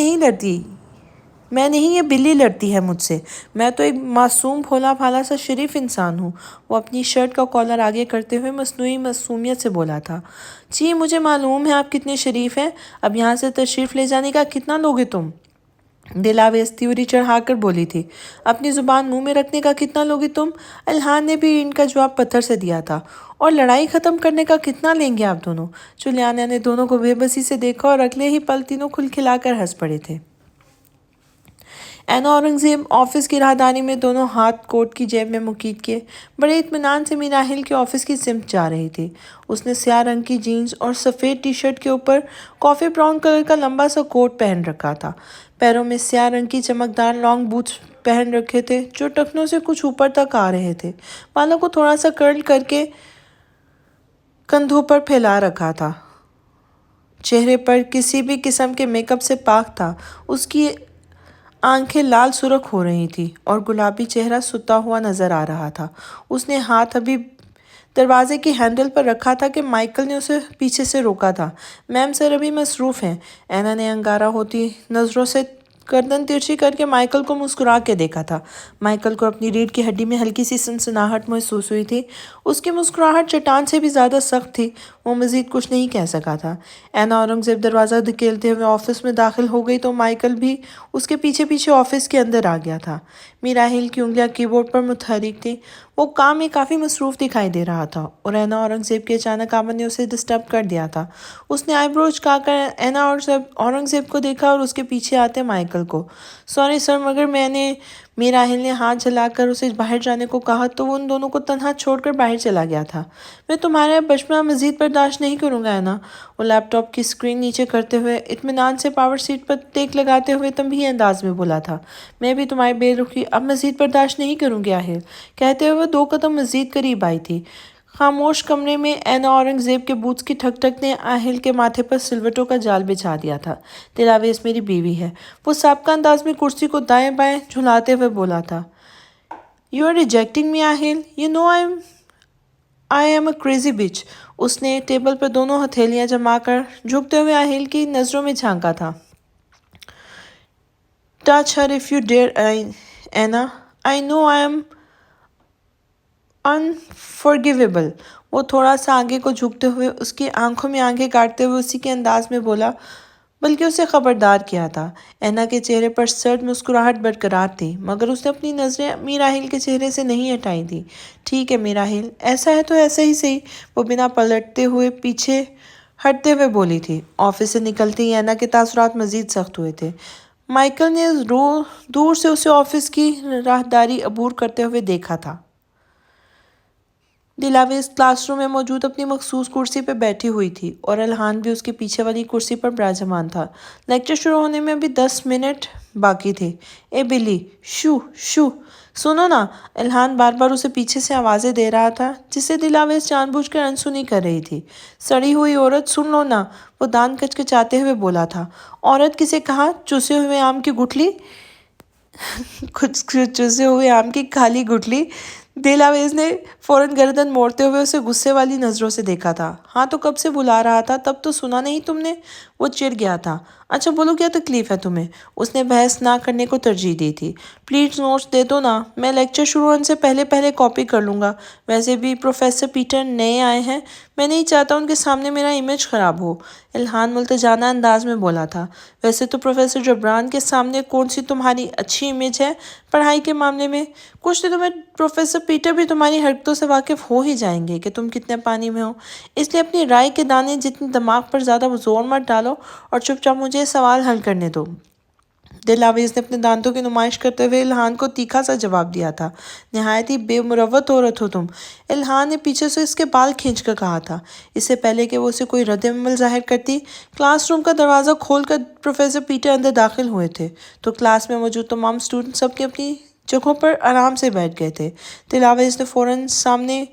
نہیں، یہ بلی لڑتی ہے مجھ سے۔ میں تو ایک معصوم بھولا بھالا سا شریف انسان ہوں۔ وہ اپنی شرٹ کا کالر آگے کرتے ہوئے مصنوعی معصومیت سے بولا تھا۔ جی، مجھے معلوم ہے آپ کتنے شریف ہیں۔ اب یہاں سے تشریف لے جانے کا کتنا لوگے تم؟ دلاویز تیوری چڑھا کر بولی تھی۔ اپنی زبان منہ میں رکھنے کا کتنا لوگے تم؟ الہان نے بھی ان کا جواب پتھر سے دیا تھا۔ اور لڑائی ختم کرنے کا کتنا لیں گے آپ دونوں؟ جولیانا نے دونوں کو بے بسی سے دیکھا اور اگلے ہی پل تینوں کھلکھلا کر ہنس پڑے تھے۔ اینا اورنگزیب آفس کی راہداری میں دونوں ہاتھ کوٹ کی جیب میں مقید کیے بڑے اطمینان سے میراحل کے آفس کی سمت جا رہی تھی۔ اس نے سیاہ رنگ کی جینز اور سفید ٹی شرٹ کے اوپر کافی براؤن کلر کا لمبا سا کوٹ پہن رکھا تھا۔ پیروں میں سیاہ رنگ کی چمکدار لانگ بوٹس پہن رکھے تھے جو ٹخنوں سے کچھ اوپر تک آ رہے تھے۔ بالوں کو تھوڑا سا کرل کر کے کندھوں پر پھیلا رکھا تھا۔ چہرے پر کسی بھی قسم کے میک اپ سے پاک تھا۔ اس کی آنکھیں لال سرخ ہو رہی تھیں اور گلابی چہرہ ستا ہوا نظر آ رہا تھا۔ اس نے ہاتھ ابھی دروازے کی ہینڈل پر رکھا تھا کہ مائیکل نے اسے پیچھے سے روکا تھا۔ میم سر ابھی مصروف ہیں۔ اینا نے انگارہ ہوتی نظروں سے گردن ترچھی کر کے مائیکل کو مسکرا کے دیکھا تھا۔ مائیکل کو اپنی ریڑھ کی ہڈی میں ہلکی سی سنسناہٹ محسوس ہوئی تھی۔ اس کی مسکراہٹ چٹان سے بھی زیادہ سخت تھی۔ وہ مزید کچھ نہیں کہہ سکا تھا۔ اینا اورنگزیب دروازہ دھکیلتے ہوئے آفس میں داخل ہو گئی تو مائیکل بھی اس کے پیچھے پیچھے آفس کے اندر آ گیا تھا۔ میراحل کی انگلیاں کی بورڈ پر متحرک تھیں۔ وہ کام میں کافی مصروف دکھائی دے رہا تھا اور اینا اورنگزیب کے اچانک آمد نے اسے ڈسٹرب کر دیا تھا۔ اس نے آئی برو چکا کر اینا اورنگزیب کو دیکھا اور اس کے پیچھے آتے مائیکل کو۔ سوری سر مگر میراحل نے ہاتھ جھلا کر اسے باہر جانے کو کہا تو وہ ان دونوں کو تنہا چھوڑ کر باہر چلا گیا تھا۔ میں تمہارا بچپنا مزید برداشت نہیں کروں گا اینا۔ وہ لیپ ٹاپ کی اسکرین نیچے کرتے ہوئے اطمینان سے پاور سیٹ پر ٹیک لگاتے ہوئے تنبیہی انداز میں بولا تھا۔ میں بھی تمہاری بے رخی اب مزید برداشت نہیں کروں گی آہل۔ کہتے ہوئے 2 قدم مزید قریب آئی تھی۔ خاموش کمرے میں اینا اورنگزیب کے بوٹس کی ٹھک ٹھک نے آہل کے ماتھے پر سلوٹوں کا جال بچھا دیا تھا۔ دلاویز میری بیوی ہے۔ وہ سابقہ انداز میں کرسی کو دائیں بائیں جھلاتے ہوئے بولا تھا۔ You are rejecting me Aahil? You know I am a crazy bitch۔ اس نے ٹیبل پر دونوں ہتھیلیاں جما کر جھکتے ہوئے آہل کی نظروں میں جھانکا تھا۔ Touch her if you dare اینا۔ I know I am unforgivable۔ وہ تھوڑا سا آگے کو جھکتے ہوئے اس کی آنکھوں میں آنکھیں گاڑتے ہوئے اسی کے انداز میں بولا بلکہ اسے خبردار کیا تھا۔ اینا کے چہرے پر سرد مسکراہٹ برقرار تھی مگر اس نے اپنی نظریں میراحل کے چہرے سے نہیں ہٹائی تھیں۔ ٹھیک ہے میراحل، ایسا ہے تو ایسا ہی صحیح۔ وہ بنا پلٹتے ہوئے پیچھے ہٹتے ہوئے بولی تھی۔ آفس سے نکلتے ہی اینا کے تاثرات مزید سخت ہوئے تھے۔ مائیکل نے دور سے اسے آفس کی راہداری عبور کرتے ہوئے دیکھا تھا۔ دلاویز کلاس روم میں موجود اپنی مخصوص کرسی پہ بیٹھی ہوئی تھی اور الہان بھی اس کے پیچھے والی کرسی پر براجمان تھا۔ لیکچر شروع ہونے میں ابھی 10 منٹ باقی تھے۔ اے بلی، شو شو، سنو نا۔ الہان بار بار اسے پیچھے سے آوازیں دے رہا تھا جسے دلاویز جان بوجھ کر انسنی کر رہی تھی۔ سڑی ہوئی عورت، سن لو نا، وہ دانت کچکچاتے ہوئے بولا تھا۔ عورت کسے کہا؟ چوسے ہوئے آم کی گٹھلی؟ چوسے ہوئے آم کی کھالی گٹھلی؟ دلاویز نے فوراً گردن موڑتے ہوئے اسے غصے والی نظروں سے دیکھا تھا۔ ہاں تو کب سے بلا رہا تھا، تب تو سنا نہیں تم نے؟ وہ چڑ گیا تھا۔ اچھا بولو کیا تکلیف ہے تمہیں؟ اس نے بحث نہ کرنے کو ترجیح دی تھی۔ پلیز نوٹس دے دو نا، میں لیکچر شروع ہونے سے پہلے کاپی کر لوں گا۔ ویسے بھی پروفیسر پیٹر نئے آئے ہیں، میں نہیں چاہتا ان کے سامنے میرا امیج خراب ہو۔ الہان ملتجانہ انداز میں بولا تھا۔ ویسے تو پروفیسر جبران کے سامنے کون سی تمہاری اچھی امیج ہے پڑھائی کے معاملے میں؟ کچھ دنوں میں پروفیسر پیٹر بھی تمہاری حرکتوں سے واقف ہو ہی جائیں گے کہ تم کتنے پانی میں ہو۔ اس لیے اپنی رائے کے دانے جتنی دماغ پر زیادہ زور مت ڈالو اور چپ چاپ مجھے سوال حل کرنے دو۔ دلاویز نے اپنے دانتوں کی نمائش کرتے ہوئے الہان کو تیکھا سا جواب دیا تھا۔ نہایت ہی بے مروت عورت ہو تم۔ الہان نے پیچھے سے اس کے بال کھینچ کر کہا تھا۔ اس سے پہلے کہ وہ اسے کوئی رد عمل ظاہر کرتی، کلاس روم کا دروازہ کھول کر پروفیسر پیٹر اندر داخل ہوئے تھے تو کلاس میں موجود تمام اسٹوڈنٹس اپنی اپنی جگہوں پر آرام سے بیٹھ گئے تھے۔ دلاویز نے فوراً سامنے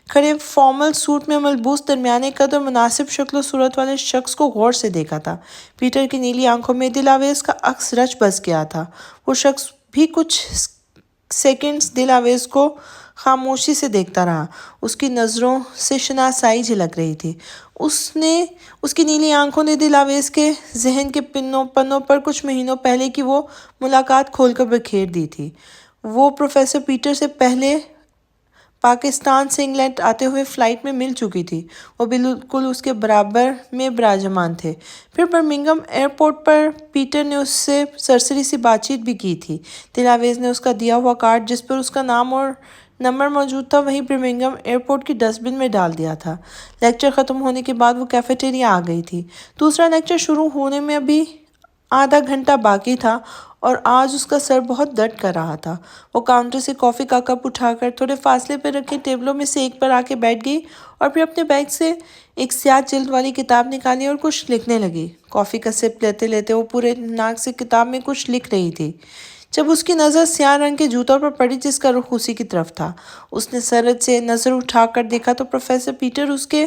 کھڑے فارمل سوٹ میں ملبوس درمیانے قد اور مناسب شکل و صورت والے شخص کو غور سے دیکھا تھا۔ پیٹر کی نیلی آنکھوں میں دلاویز کا عکس رچ بس گیا تھا۔ وہ شخص بھی کچھ سیکنڈز دلاویز کو خاموشی سے دیکھتا رہا۔ اس کی نظروں سے شناسائی جھلک رہی تھی۔ اس کی نیلی آنکھوں نے دلاویز کے ذہن کے پنوں پر کچھ مہینوں پہلے کی وہ ملاقات کھول کر بکھیر دی تھی۔ وہ پروفیسر پیٹر سے پہلے پاکستان سے انگلینڈ آتے ہوئے فلائٹ میں مل چکی تھی۔ وہ بالکل اس کے برابر میں براجمان تھے۔ پھر برمنگھم ایئرپورٹ پر پیٹر نے اس سے سرسری سی بات چیت بھی کی تھی۔ دلاویز نے اس کا دیا ہوا کارڈ جس پر اس کا نام اور نمبر موجود تھا وہیں برمنگھم ایئرپورٹ کی ڈسٹ بن میں ڈال دیا تھا۔ لیکچر ختم ہونے کے بعد وہ کیفیٹیریا آ گئی تھی۔ دوسرا لیکچر شروع ہونے میں ابھی آدھا گھنٹہ باقی تھا اور آج اس کا سر بہت درد کر رہا تھا۔ وہ کاؤنٹر سے کافی کا کپ اٹھا کر تھوڑے فاصلے پر رکھے ٹیبلوں میں سے ایک پر آ کے بیٹھ گئی اور پھر اپنے بیگ سے ایک سیاہ جلد والی کتاب نکالی اور کچھ لکھنے لگی۔ کافی کا سپ لیتے لیتے وہ پورے ناک سے کتاب میں کچھ لکھ رہی تھی جب اس کی نظر سیاہ رنگ کے جوتوں پر پڑی جس کا رخ اسی کی طرف تھا۔ اس نے سرد سے نظر اٹھا کر دیکھا تو پروفیسر پیٹر اس کے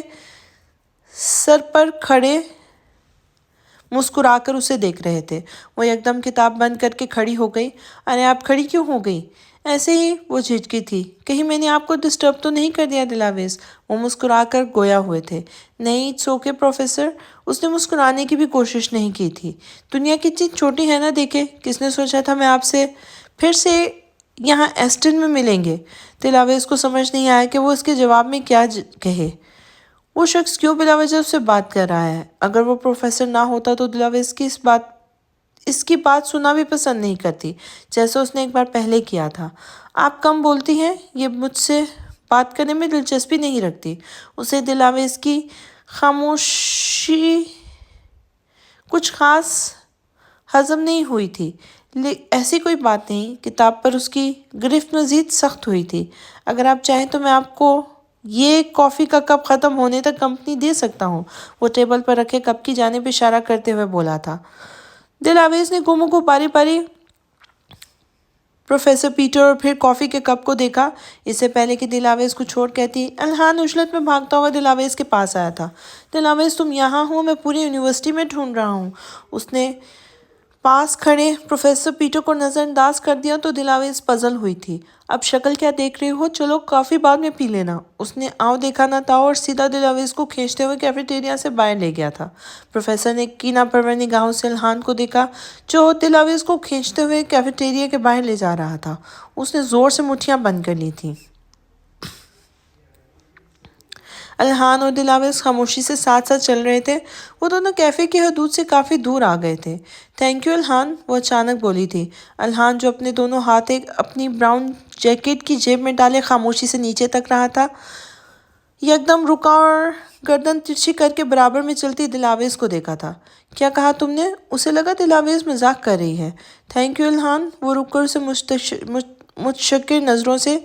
سر پر کھڑے مسکرا کر اسے دیکھ رہے تھے۔ وہ یکدم کتاب بند کر کے کھڑی ہو گئی۔ ارے آپ کھڑی کیوں ہو گئی؟ ایسے ہی، وہ جھجکی تھی۔ کہیں میں نے آپ کو ڈسٹرب تو نہیں کر دیا دلاویز؟ وہ مسکرا کر گویا ہوئے تھے۔ نہیں، اٹس اوکے پروفیسر۔ اس نے مسکرانے کی بھی کوشش نہیں کی تھی۔ دنیا کتنی چھوٹی ہے نا، دیکھے کس نے سوچا تھا میں آپ سے پھر سے یہاں ایسٹن میں ملیں گے۔ دلاویز کو سمجھ نہیں آیا کہ وہ اس کے جواب میں کیا کہے۔ وہ شخص کیوں بلا وجہ اس سے بات کر رہا ہے؟ اگر وہ پروفیسر نہ ہوتا تو دلاویز کی اس کی بات سنا بھی پسند نہیں کرتی جیسے اس نے ایک بار پہلے کیا تھا۔ آپ کم بولتی ہیں، یہ مجھ سے بات کرنے میں دلچسپی نہیں رکھتی۔ اسے دلاویز کی خاموشی کچھ خاص ہضم نہیں ہوئی تھی۔ ایسی کوئی بات نہیں، کتاب پر اس کی گرفت مزید سخت ہوئی تھی۔ اگر آپ چاہیں تو میں آپ کو یہ کافی کا کپ ختم ہونے تک کمپنی دے سکتا ہوں، وہ ٹیبل پر رکھے کپ کی جانب اشارہ کرتے ہوئے بولا تھا۔ دلاویز نے گھوموں کو باری باری پروفیسر پیٹر اور پھر کافی کے کپ کو دیکھا۔ اس سے پہلے کہ دلاویز کچھ اور کہتی، الحان عجلت میں بھاگتا ہوا دلاویز کے پاس آیا تھا۔ دلاویز تم یہاں ہو؟ میں پوری یونیورسٹی میں ڈھونڈ رہا ہوں۔ اس نے پاس کھڑے پروفیسر پیٹر کو نظر انداز کر دیا تو دلاویز پزل ہوئی تھی۔ اب شکل کیا دیکھ رہے ہو؟ چلو کافی بعد میں پی لینا۔ اس نے آؤ دیکھا نہ تھا اور سیدھا دلاویز کو کھینچتے ہوئے کیفیٹیریا سے باہر لے گیا تھا۔ پروفیسر نے کینہ پرور نگاہوں سے الحان کو دیکھا جو دلاویز کو کھینچتے ہوئے کیفیٹیریا کے باہر لے جا رہا تھا۔ اس نے زور سے مٹھیاں بند کر لی تھیں۔ الحان اور دلاویز خاموشی سے ساتھ ساتھ چل رہے تھے۔ وہ دونوں کیفے کی حدود سے کافی دور آ گئے تھے۔ تھینک یو الحان، وہ اچانک بولی تھی۔ الحان جو اپنے دونوں ہاتھ اپنی براؤن جیکٹ کی جیب میں ڈالے خاموشی سے نیچے تک رہا تھا، یکدم رکا اور گردن ترچھی کر کے برابر میں چلتی دلاویز کو دیکھا تھا۔ کیا کہا تم نے؟ اسے لگا دلاویز مذاق کر رہی ہے۔ تھینک یو الحان، وہ رک کر اسے متشکر نظروں سے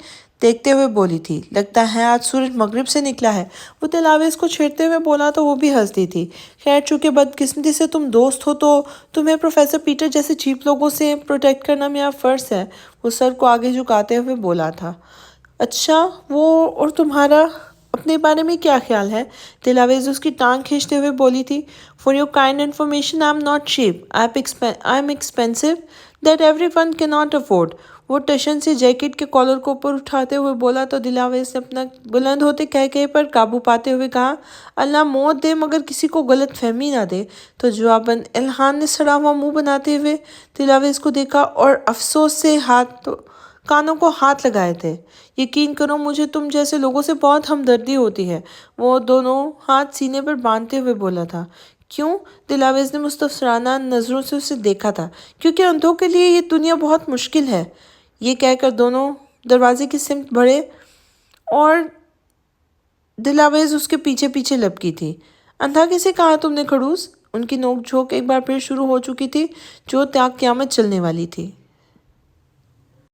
دیکھتے ہوئے بولی تھی۔ لگتا ہے آج سورج مغرب سے نکلا ہے، وہ دلاویز کو چھیڑتے ہوئے بولا تو وہ بھی ہنس دی تھی۔ خیر چونکہ بدقسمتی سے تم دوست ہو تو تمہیں پروفیسر پیٹر جیسے چیپ لوگوں سے پروٹیکٹ کرنا میرا فرض ہے، وہ سر کو آگے جھکاتے ہوئے بولا تھا۔ اچھا، وہ اور تمہارا اپنے بارے میں کیا خیال ہے؟ دلاویز اس کی ٹانگ کھینچتے ہوئے بولی تھی۔ For your kind information I am not cheap, I am expensive that every one کی ناٹ افورڈ، وہ ٹشن سے جیکٹ کے کالر کو اوپر اٹھاتے ہوئے بولا تو دلاویز نے اپنا بلند ہوتے کہے پر قابو پاتے ہوئے کہا، اللہ موت دے مگر کسی کو غلط فہمی نہ دے۔ تو جواباً الحان نے سڑا ہوا منہ بناتے ہوئے دلاویز کو دیکھا اور افسوس سے کانوں کو ہاتھ لگائے تھے۔ یقین کرو مجھے تم جیسے لوگوں سے بہت ہمدردی ہوتی ہے، وہ دونوں ہاتھ سینے پر باندھتے ہوئے بولا تھا۔ کیوں؟ دلاویز نے مستفسرانہ نظروں سے اسے دیکھا تھا۔ کیونکہ اندھوں کے لیے یہ دنیا بہت مشکل ہے، یہ کہہ کر دونوں دروازے کی سمت بڑھے اور دلاویز اس کے پیچھے پیچھے لپکی تھی۔ اندھا کسے کہا تم نے کھڑوس؟ ان کی نوک جھونک ایک بار پھر شروع ہو چکی تھی جو تا قیامت چلنے والی تھی۔